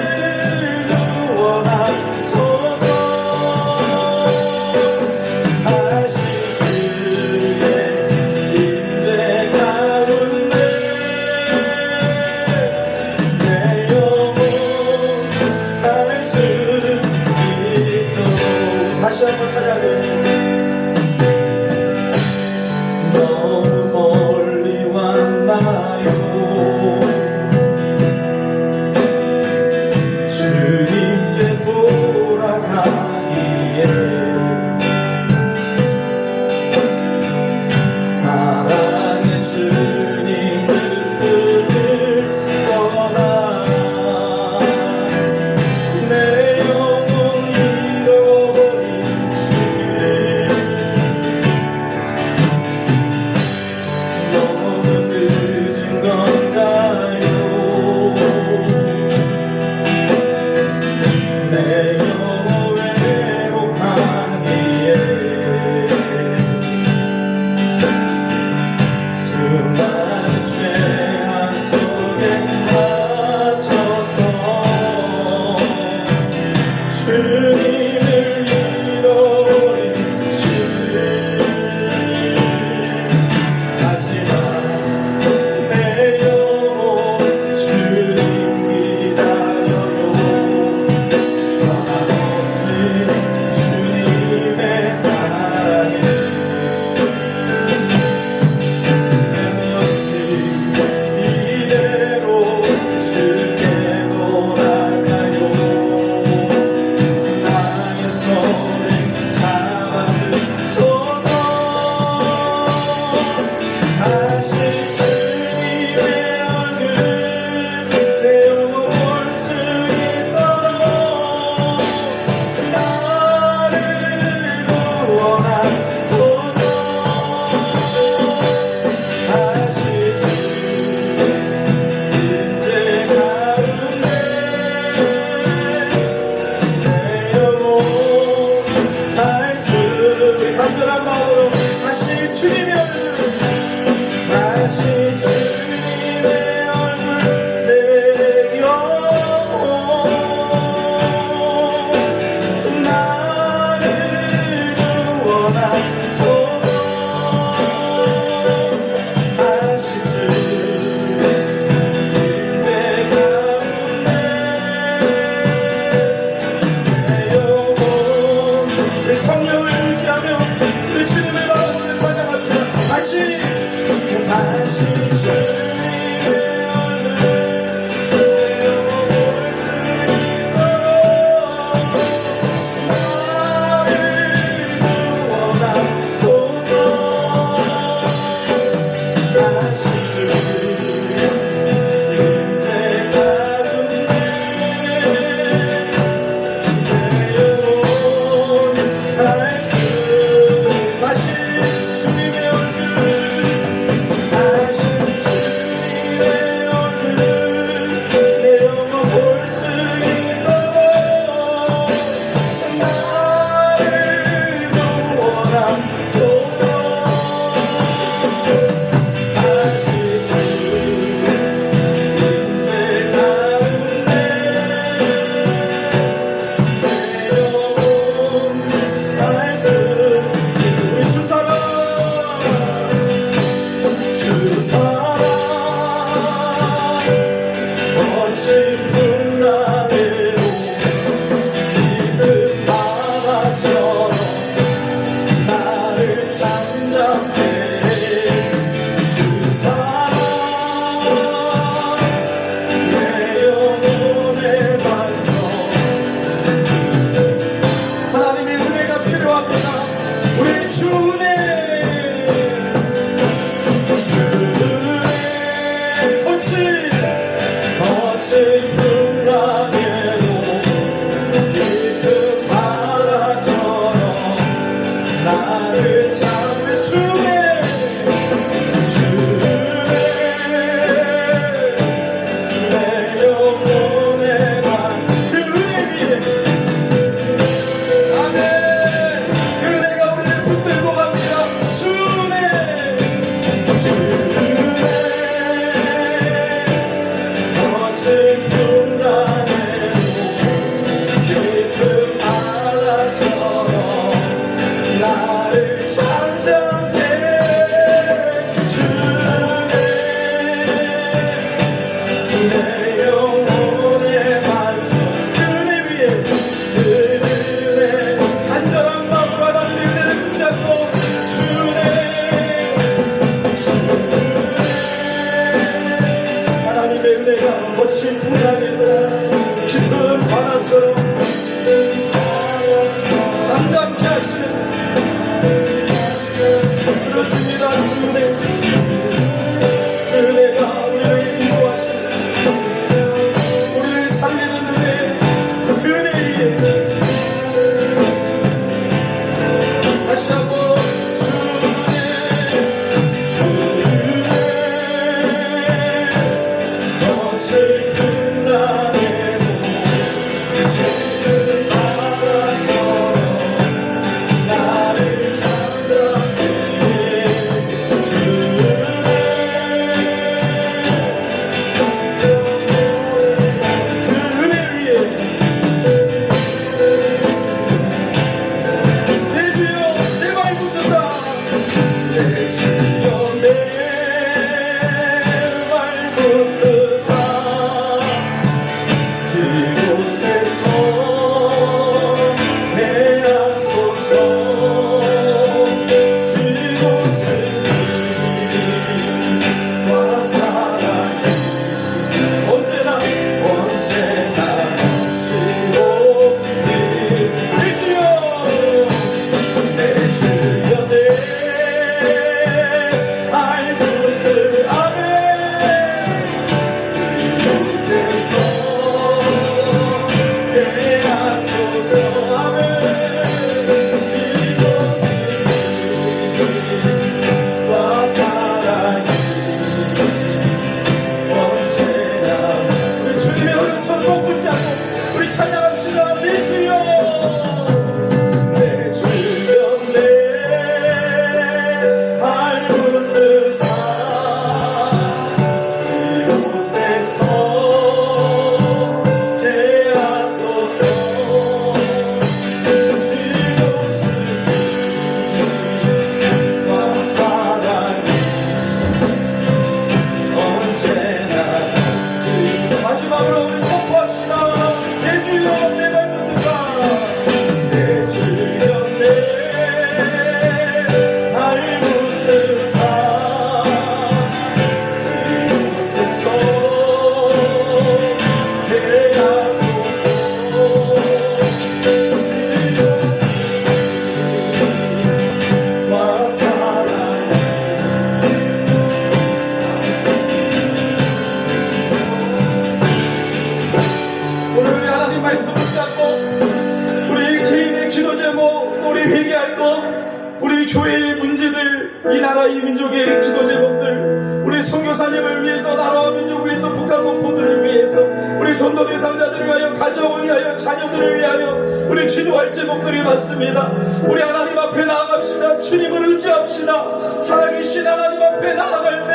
구원하소서. 다시 주의 임재 가운데 내 영혼 살 수 있도록 다시 한번 찬양드립니다. 너무 멀리 왔나요? 주님께 돌아가기에 사랑의 주님 그 품을 떠나 내 영혼 잃어버린 지금 거친 풍랑에도 깊은 바다처럼 나를 잡는 주의 내 영혼의 방 그대 위에 아멘 그대가 우리를 붙들고 갑니다 거친 풍랑에도 깊은 바다처럼 나를 잠잠케 주네 내 영혼의 반석 그네 위에 그네 간절한 마음으로 하나님의 은혜를 붙잡고 하나님의 은혜가 거친 풍랑에도 깊은 바다처럼 잠잠케 하시는 그렇습니다. 주의 은혜가 우리를 인도하시는 우리를 살리는 은혜 그네 위에 다시 한번 거칠 풍랑에도 깊은 바다처럼 나를 잠잠케 그 은혜 위에 내 주여 내 발 붙드사 내 주여 내 발 붙드사 그곳에서 내 하소서 그곳은 와 사랑이 언제나 지옥이 내 주여 내 주여 내 알분들 아멘 그곳에서 내 하소서 아멘 이곳은 와 사랑이 언제나 우리 주님의 오른손 꼭 붙잡고 우리 찬양합시다 내 주여 내 주여 내 알분드사 그곳에서 내 하소서 그곳은 와 사랑이 언제나 마지막으로 우리 선포합시다 내 주여 내 발 붙드사 내 주여 내 발 붙드사 그곳에서 내 하소서 그곳은 와 사랑이 오늘 우리 하나님 말씀 붙잡고 우리 개인의 기도 제목 또 우리 회개할 것 우리 교회의 문제들 이 나라 이 민족의 기도 제목들 우리 선교사님을 위해서 나라와 민족을 위해서 북한 공포들을 위해서 우리 전도 대상자들을 위하여 가정을 위하여 자녀들을 위하여 우리 기도할 제목들이 많습니다. 우리 하나님 앞에 나아갑시다. 주님을 의지합시다. 살아계신 하나님 앞에 나아갈 때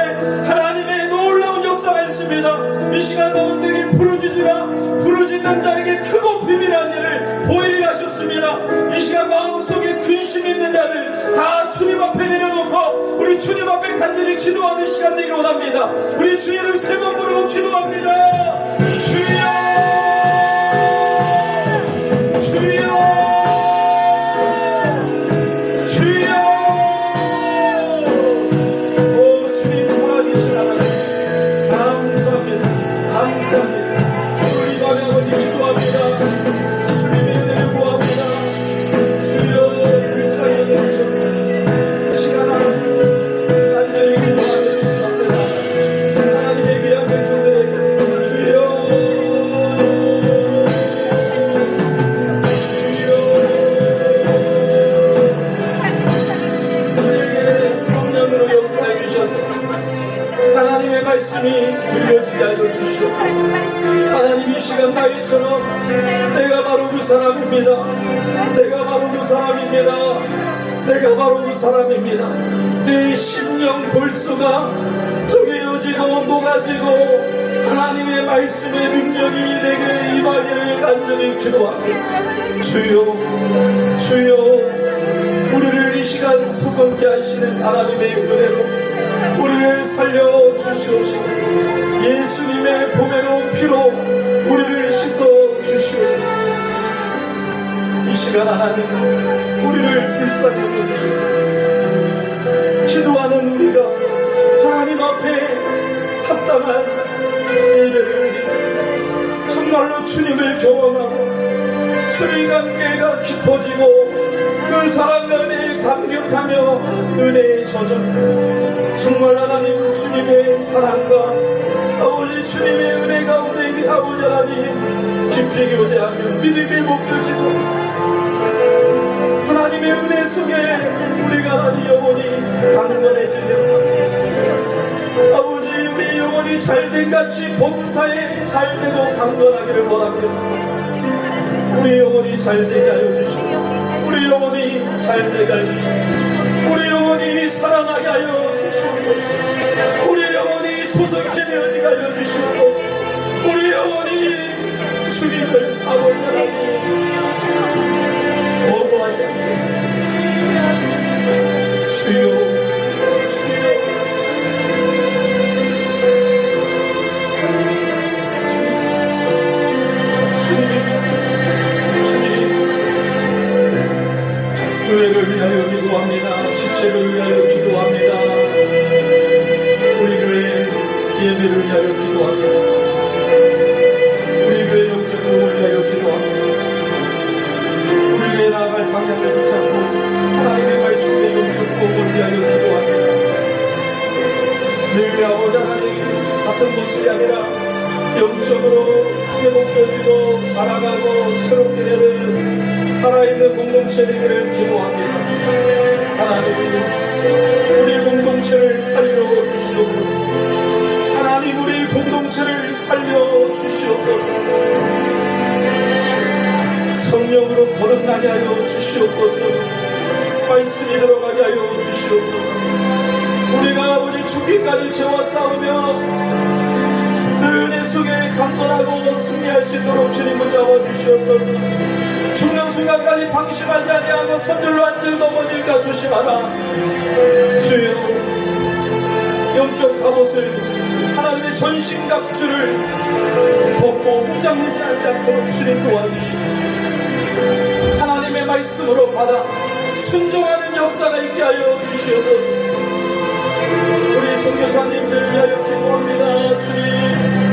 하나님의 놀라운 역사가 있습니다. 이 시간 너희들에게 부르짖으라 부르짖는 자에게 크고 비밀한 일을 보이리라 하셨습니다. 이 시간 마음속에 근심 있는 자들 다 주님 앞에 내려놓고 우리 주님 앞에 간절히 기도하는 시간 되기를 원합니다. 우리 주 이름 세 번 부르고 기도합니다. 주여 주여 주여 오 주님 살아계신 하나님 감사합니다. 감사합니다. 우리 밤에 아버지 기도합니다. 주님의 은혜를 구합니다. 주여 불쌍히 여겨주셔서 말씀이 들려지게 하여 주시옵소서. 하나님 이 시간 나이처럼 내가 바로 그 사람입니다. 내가 바로 그 사람입니다. 내가 바로 그 사람입니다. 내 심령 골수가 쪼개어지고 녹아지고 하나님의 말씀의 능력이 내게 임하기를 간절히 기도합니다. 주여 주여 우리를 이 시간 소성케 하시는 하나님의 은혜로 우리를 살려 주시옵시고 예수님의 보배로 피로 우리를 씻어 주시옵소서. 이 시간 하나님 우리를 불쌍히 여겨주시옵소서. 기도하는 우리가 하나님 앞에 합당한 예배를 드리고 정말로 주님을 경험하고 주님 관계가 깊어지고 그 사랑과 은혜에 감격하며 은혜에 젖어 정말 하나님 주님의 사랑과 아버지 주님의 은혜 가운데 아버지 하나님 깊이 교제하며 믿음이 묶여지고 하나님의 은혜 속에 우리가 하나님 영혼이 강건해지며 아버지 우리 영혼이 잘된같이 범사에 잘되고 강건하기를 원합니다. 우리 영혼이 잘되게 하여 주시옵소서. 우리 영혼이 잘되게 하여 주시옵소서. 우리 영혼이 살아나게 하여 주시옵소서. 우리 영혼이 소성케 되어지게 하여 주시옵소서. 우리 영혼이 주님을 아버지 하나님 거부하지 않게 주여 교회를 위하여 기도합니다. 지체를 위하여 기도합니다. 우리 교회 예배를 위하여 기도합니다. 우리 교회 영적 도움을 위하여 기도합니다. 우리 교회 나아갈 방향을 붙잡고 하나님의 말씀의 영적 도움을 위하여 기도합니다. 늘 아버지 하나님 같은 모습이 아니라 영적으로 회복되어지고 자라가고 새롭게 되는 살아있는 공동체 되기를 기도합니다. 하나님 우리 공동체를 살려 주시옵소서. 하나님 우리 공동체를 살려 주시옵소서. 성령으로 거듭나게 하여 주시옵소서. 말씀이 들어가게 하여 주시옵소서. 우리가 아버지 죽기까지 죄와 싸우며 늘 은혜 속에 강건하고 승리할 수 있도록 주님 붙잡아 주시옵소서. 죽는 순간까지 방심하지 아니하고 선들로 앉을 넘어질까 조심하라. 주여 영적 갑옷을 하나님의 전신갑주를 벗고 무장하지 않도록 주님 도와주시고 하나님의 말씀으로 받아 순종하는 역사가 있게 하여 주시옵소서. 우리 선교사님들 위하여 기도합니다. 주님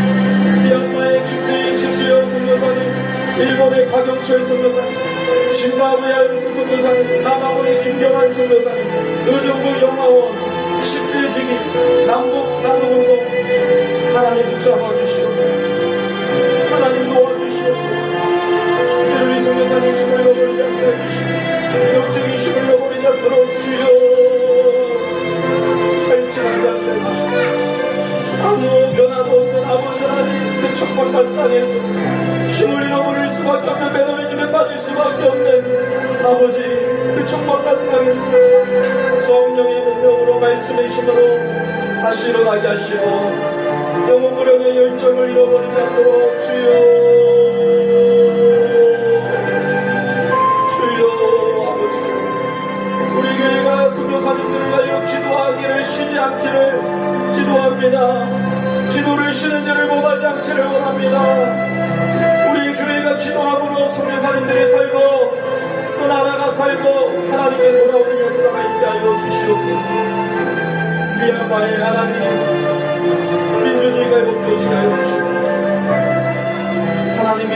미얀마의 김대희 지수연 선교사님, 일본의 박영철 선교사님, 짐바브웨 알스 선교사님, 남아공의 김경환 선교사님, 의정부 영화원 10대 직위 남북 나눔운동 하나님 붙잡아 주시옵소서. 하나님 도와주시옵소서. 우리 선교사님 힘을 잃어버리지 않게 해주시고 영적인 힘을 잃어버리지 않도록 주여 발전하지 않게 해주시고 아무 변화도 없는 아버지 하나님 그 척박한 땅에서 힘을 잃어버릴 수밖에 없는 매너리즘에 빠질 수밖에 없는 아버지 그 척박한 땅에서 성령의 능력으로 말씀의 힘으로 다시 일어나게 하시고 영혼 무령의 열정을 잃어버리지 않도록 주여 아버지 우리 교회가 선교사님들을 위하여 기도하기를 쉬지 않기를 기도합니다. 기도를 쉬는 죄를 범하지 않기를 원합니다. 우리 교회가 기도함으로 선교사님들이 살고 그 나라가 살고 하나님께 돌아오는 역사가 있게 하여 주시옵소서. 미얀마의 하나님 민주주의가 회복되어지게 하여 주시고 하나님이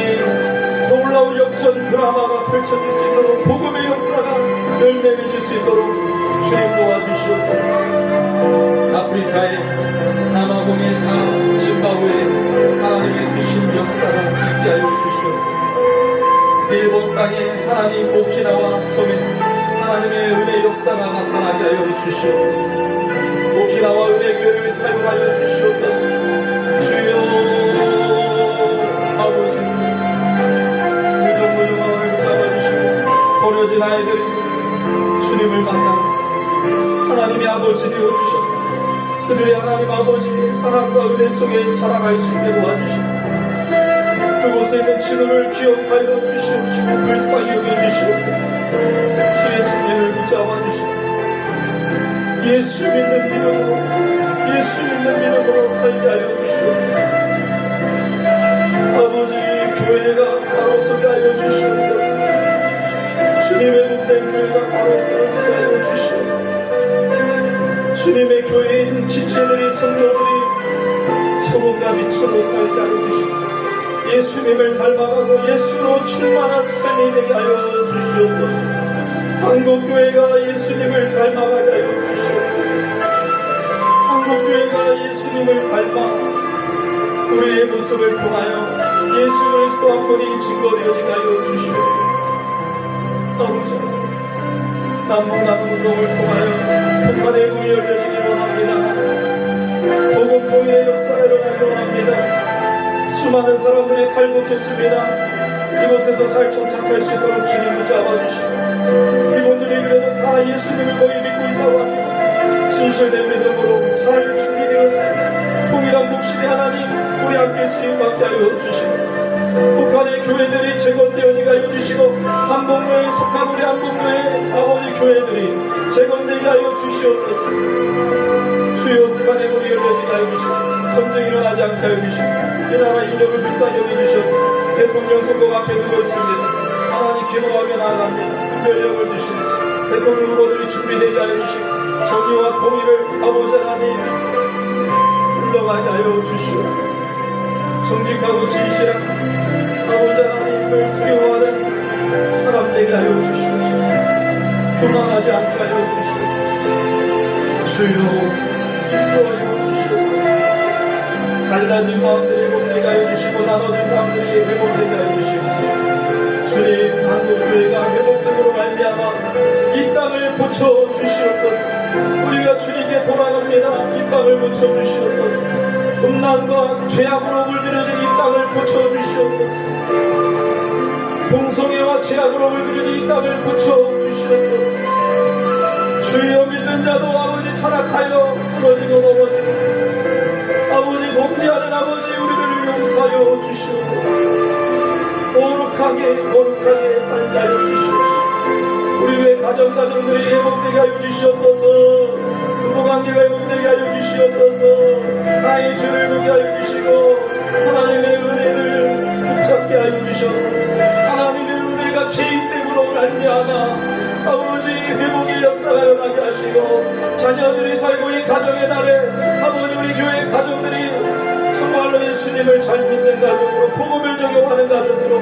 놀라운 역전 드라마가 펼쳐질 수 있도록 복음의 역사가 열매맺을 수 있도록 주님 도와주시옵소서. 아프리카의 남아공의 짐바브웨 하나님의 크신 역사가 있게 하여 주시옵소서. 일본 땅에 하나님 오키나와 섬에 하나님의 은혜 역사가 나타나게 하여 주시옵소서. 오키나와 나와 은혜교회를 사용하여 주시옵소서. 주여 아버지, 무정무정함을 잡아주시고 버려진 아이들이 주님을 만나 하나님의 아버지 되어주셔서 그들의 하나님 아버지 사랑과 은혜 속에 자라갈 수 있게 도와주시고 그곳에 있는 진호를 기억하여 주시옵시고 불쌍히 여겨주시옵소서. 주의 정예를 붙잡아 주시고 예수 믿는 믿음으로 살게 하여 주시옵소서. 아버지 교회가 바로 서게 하여 주시옵소서. 주님의 몸된 교회가 바로 서게 하여 주시옵소서. 주님의 교회인 지체들이 성도들이 소금과 빛으로 살게 하여 주시옵소서. 예수님을 닮아가고 예수로 충만한 삶이 되게 하여 주시옵소서. 한국교회가 예수님을 닮아가게 하여 주시옵소서. 한국교회가 예수님을 닮아 우리의 모습을 통하여 예수 그리스도 한 분이 증거되어지게 하여 주시옵소서. 아버지, 남북나눔운동을 통하여 북한의 문이 열려지기 원합니다. 복음 통일의 역사가 일어나기 원합니다. 수많은 사람들이 탈북했습니다. 이곳에서 잘 정착할 수 있도록 주님 붙잡아주시고 이분들이 그래도 다 예수님을 거의 믿고 있다고 합니다. 진실된 믿음으로 잘 준비되어 통일한 목시대 하나님 우리 함께 쓰임받게 하여 주시고 북한의 교회들이 재건되어지게 하여 주시고 한복로에 속한 우리 한복로의 아버지 교회들이 재건되게 하여 주시옵소서. 주여 북한의 문이 열려지게 하여 주시고 전쟁이 일어나지 않게 하여 주시고 이 나라 인적을 불쌍히 여겨주셔서 대통령 선거가 앞에 두고 있습니다. 하나님 기도하며 나아갑니다. 특별령을 주시고 대통령 후보들이 준비되게 하여 주시고 정의와 공의를 아버지 하나님 흘러가게 하여 주시옵소서. 정직하고 진실한 아버지 하나님을 두려워하는 사람 되게 하여 주시옵소서. 교만하지 않게 하여 주시옵소서. 주여 인도하여 주시옵소서. 갈라진 마음들이 회복되게 하여 주시고 나눠진 마음들이 회복되게 하여 주시고 주님 한국교회가 회복됨으로 말미암아 이 땅을 고쳐 주시옵소서. 우리가 주님께 돌아갑니다. 이 땅을 고쳐 주시옵소서. 음란과 죄악으로 물들여진 이 땅을 고쳐 주시옵소서. 동성애와 죄악으로 물들여진 이 땅을 고쳐 주시옵소서. 주여 믿는 자도 아버지 타락하여 쓰러지고 넘어지고 아버지 범죄하는 아버지 우리를 용서하여 주시옵소서. 거룩하게 살게 하여 주시옵소서. 우리의 가정들이 회복되게 하여 주시옵소서. 부부관계가 회복되게 하여 주시옵소서. 나의 죄를 보게 하여 주시고 하나님의 은혜를 붙잡게 하여 주셔서 하나님의 은혜가 개인됨으로 말미암아 아버지 회복의 역사가 일어나게 하시고 자녀들이 살고 이 가정의 날에 아버지 우리 교회 가정들이 정말로 예수님을 잘 믿는 가정으로 복음을 적용하는 가정으로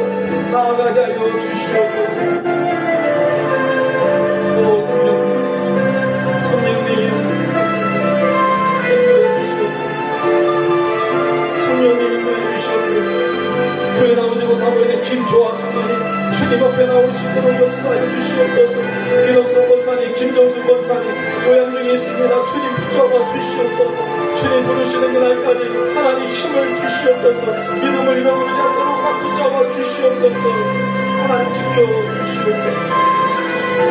나아가게 하여 주시옵소서. 오 성령님 인도해 주시옵소서. 성령님 인도해 주시옵소서. 교회 나오지 못하고 있는 김조아 성도님 주님 앞에 나올 수 있도록 역사해 주시옵소서. 민옥성 권사님, 김정수 권사님 요양 중에 있습니다. 주님 붙잡아 주시옵소서. 주님 부르시는 그날까지 하나님 힘을 주시옵소서. 믿음을 잃어버리지 않도록 꽉 붙잡아 주시옵소서. 하나님 지켜주시옵소서.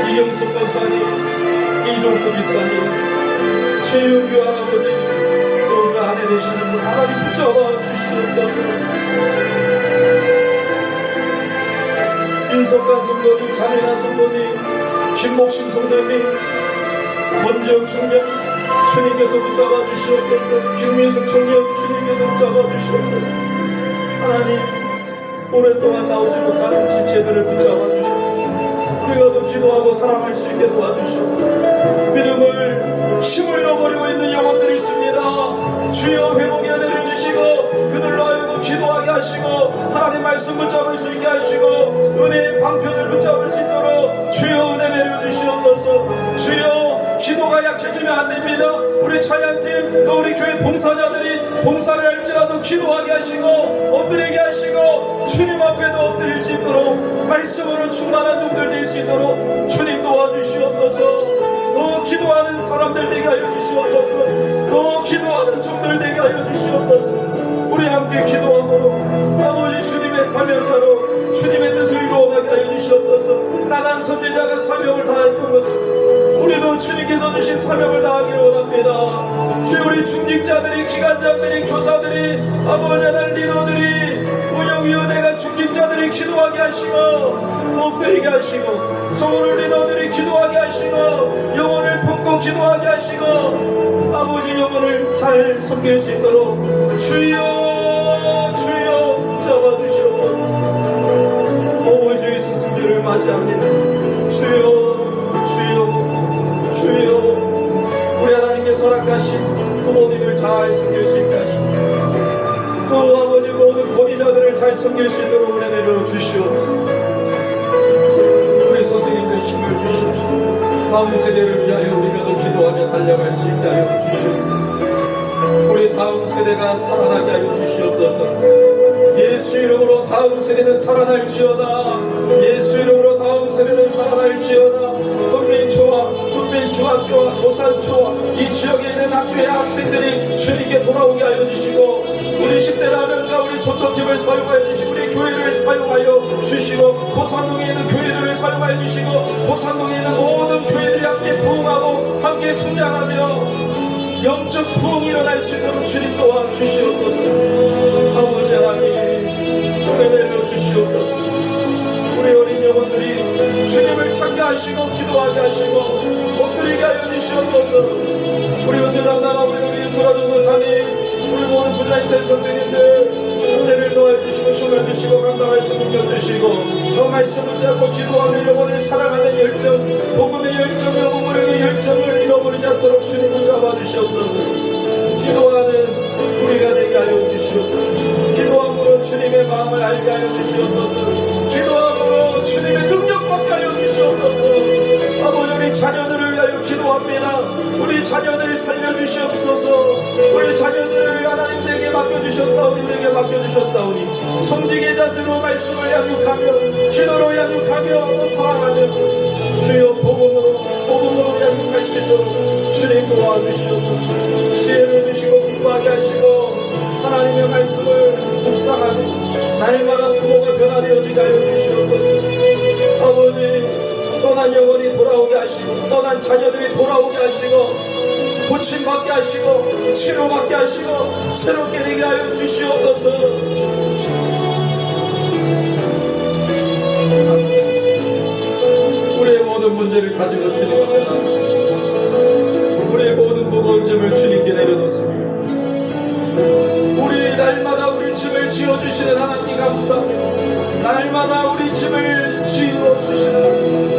이경숙 권사님, 이종수 기사님, 최윤규 할아버지 또 그 안에 계시는 분 하나님 붙잡아 주시옵소서. 인석관 성도님, 자매나 성도님, 김목심 성도님, 권지영 청년 주님께서 붙잡아 주시옵소서. 김민숙 청년 주님께서 붙잡아 주시옵소서. 하나님 오랫동안 나오지 못하는 지체들을 붙잡아 주시옵소서. 우리가 더 기도하고 사랑할 수 있게 도와주시옵소서. 믿음을 힘을 잃어버리고 있는 영혼들이 있습니다. 주여 회복의 은혜를 주시고 그들로 하여금 기도하게 하시고 하나님 말씀 붙잡을 수 있게 하시고 은혜의 방편을 붙잡을 수 있도록 주여 은혜 내려주시옵소서. 주여 기도가 약해지면 안됩니다. 우리 찬양팀 또 우리 교회 봉사자들이 봉사를 할지라도 기도하게 하시고 엎드리게 하시고 주님 앞에도 엎드릴 수 있도록 말씀으로 충만한 종들 될 수 있도록 주님 도와주시옵소서. 더 기도하는 사람들 되게 하여 주시옵소서. 종들 되게 하여 주시옵소서. 우리 함께 기도함으로 아버지 주님의 사명자로 주님의 뜻을 이루어가게 하여 주시옵소서. 나간 선지자가 사명을 다했던 것처럼 우리도 주님께서 주신 사명을 다하기를 원합니다. 주여, 우리 중직자들이, 기관장들이, 교사들이, 아버지 하나님 리더들이, 운영위원회가 중직자들이 기도하게 하시고 도움드리게 하시고, 서울 리더들이 기도하게 하시고, 영혼을 품고 기도하게 하시고, 아버지 영혼을 잘 섬길 수 있도록 주여 주여 잡아주시옵소서. 오직 스승주를 맞이합니다. 주여 주여 주여, 우리 하나님께서 허락하신 부모님을 잘 섬길 수 있게 하시고, 또 아버지 모든 권위자들을 잘 섬길 수 있도록 은혜 내려 주시옵소서. 우리 선생님들 힘을 주시옵소서. 다음 세대를 위하여 우리가 더 기도하며 달려갈 수 있게 하여 주시옵소서. 우리 다음 세대가 살아나게 하여 주시옵소서. 예수 이름으로 다음 세대는 살아날지어다. 예수 이름으로 다음 세대는 살아날지어다. 국민초와 국민중학교와 고산초와 이 지역에 있는 학교의 학생들이 주님께 돌아오게 하여 주시고, 우리 10대라면과 우리 전도팀을 사용하여 주시고, 우리 교회를 사용하여 주시고, 고산동에 있는 교회들을 사용하여 주시고, 고산동에 있는 모든 교회들이 함께 부흥하고 함께 성장하며 영적 부흥이 일어날 수 있도록 주님 도와 주시옵소서. 아버지 하나님 은혜 내려 주시옵소서. 우리 어린 영혼들이 주님을 찾게하시고 기도하게 하시고 엎드리게 하여 주시옵소서. 우리 요새 담당하고 있는 우리 소라전도사님, 우리 모든 부자인세 선생님들 은혜를 더해 주시고 힘을 주시고 감당할 수 있는 능력 주시고, 더 말씀 붙잡고 기도하며 영혼을 사랑하는 열정, 복음의 열정, 영혼의 열정을 잃어버리지 않도록 주님 붙잡아 주시옵소서. 기도하는 우리가 되게 하여 주시옵소서. 기도함으로 주님의 마음을 알게 하여 주시옵소서. 기도함으로 주님의 능력 받게 하여 주시옵소서. 아버지, 우리 자녀들을 위하여 기도합니다. 우리 자녀들을 살려주시옵소서. 우리 자녀들을 하나님 내게 맡겨주셨사오니, 우리에게 맡겨주셨사오니, 청지기의 자세로 말씀을 양육하며 기도로 양육하며 또 사랑하며 주여 복음으로 양육할 수 있도록 주님 도와주시옵소서. 지혜를 주시고 공부하게 하시고 하나님의 말씀을 묵상하며 날마다 부모가 변화되어지게 하여 주시옵소서. 아버지, 떠난 영혼이 돌아오게 하시고, 떠난 자녀들이 돌아오게 하시고, 고침받게 하시고, 치료받게 하시고, 새롭게 되게 하여 주시옵소서. 우리의 모든 문제를 가지고 주님 앞에 나옵니다. 우리의 모든 무거운 짐을 주님께 내려놓습니다. 우리 날마다 우리 짐을 지어주시는 하나님 감사합니다. 날마다 우리 짐을 지어주시는 하나님,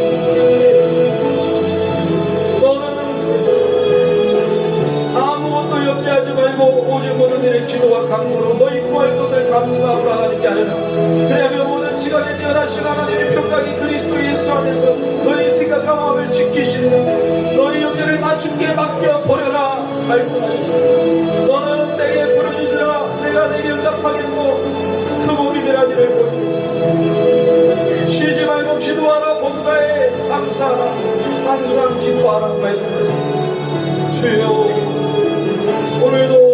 아무것도 염려하지 말고 오직 모든 일에 기도와 간구로 너희 구할 것을 감사함으로 하나님께 하려나. 그래야면 모든 지각에 뛰어나신 하나님의 평강이 그리스도 예수 안에서 너희 생각과 마음을 지키시리라. 너희 염려를 다 주께 맡겨버려라 말씀하셨습니다. 너는 내게 부르짖으라 내가 내게 응답하겠고 크고 비밀한 일을 보이고 쉬지 말고 기도하라 범사에 감사하라 항상 기뻐하라 말씀하셨습니다. 주여, 오늘도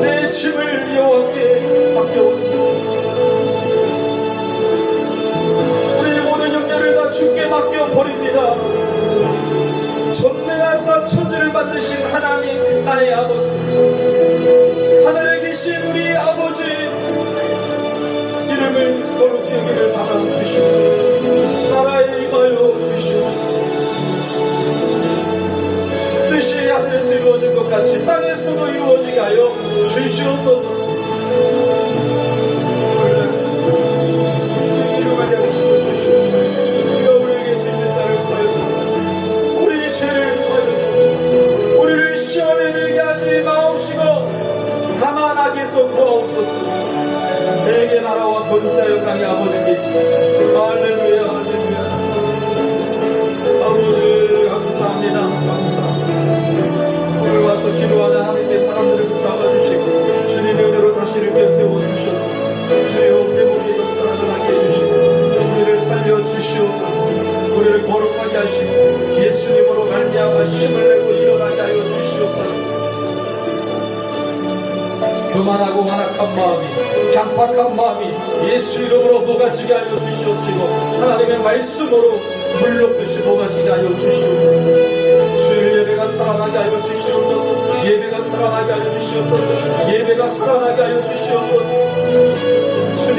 내 짐을 여호와께 맡겨옵니다. 우리 모든 염려를 다 주께 맡겨버립니다. 전능하사 천지를 만드신 하나님, 나의 아버지, 하늘에 계신 우리 아버지 이름을 거룩히 여기를 받아주시옵소서. 나라에 임하여 주시옵소서. 뜻이 하늘에서 이루어진 것 같이 땅에서도 이루어지게 하여 주시옵소서. 이름을 양식을 주시옵소서. 우리가 우리에게 죄진 땅을 사용하고 우리 죄를 사용하고 우리를 시험에 들게 하지 마옵시고 다만 악에서 구하옵소서. 내게 나라와 권세와 영광이 아버지께 있습니다. 할렐루야 할렐루야. 아버지 감사합니다. 감사합니다. 오늘 와서 기도하는 하나님께 사람들을 붙잡아주시고 주님의 은혜로 다시 일으켜 세워주셔서 주의 회복의 역사를 하게 해주시고 우리를 살려주시옵소서. 우리를 거룩하게 하시고 예수님으로 말미암아 힘을 내고 일어나게 하여 주시옵소서. 교만하고 완악한 마음이, 강팍한 마음이 예수 이름으로 녹아지게 하여 주시옵시고, 하나님의 말씀으로 물먹듯이 녹아지게 하여 주시옵소서. 주일 예배가 살아나게 하여 주시옵소서. 예배가 살아나게 하여 주시옵소서. 예배가 살아나게 하여 주시옵소서. 주님,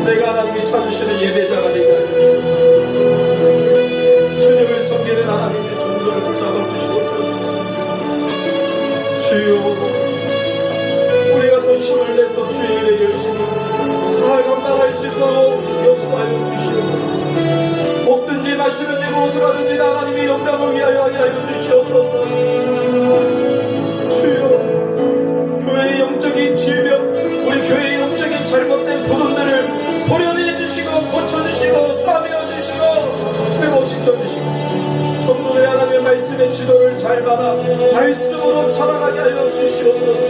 내가 하나님이 찾으시는 예배자가 되게 하여 주시옵소서. 주님을 섬기는 하나님의 종들을 붙잡아 주시옵소서. 주여, 우리가 더 힘을 내서 주의 일에 열심히 잘 감당할 수 있도록 역사하여 주시옵소서. 먹든지 마시든지 무엇을 하든지 하나님의 영광을 위하여 하게 하여 주시옵소서. 주여, 교회의 영적인 질병, 우리 교회의 영적인 잘못된 부분들을 도려내 주시고 고쳐주시고 싸매어 주시고 회복시켜 주시고, 성도들의 하나님의 말씀의 지도를 잘 받아 말씀으로 자라나게 하여 주시옵소서.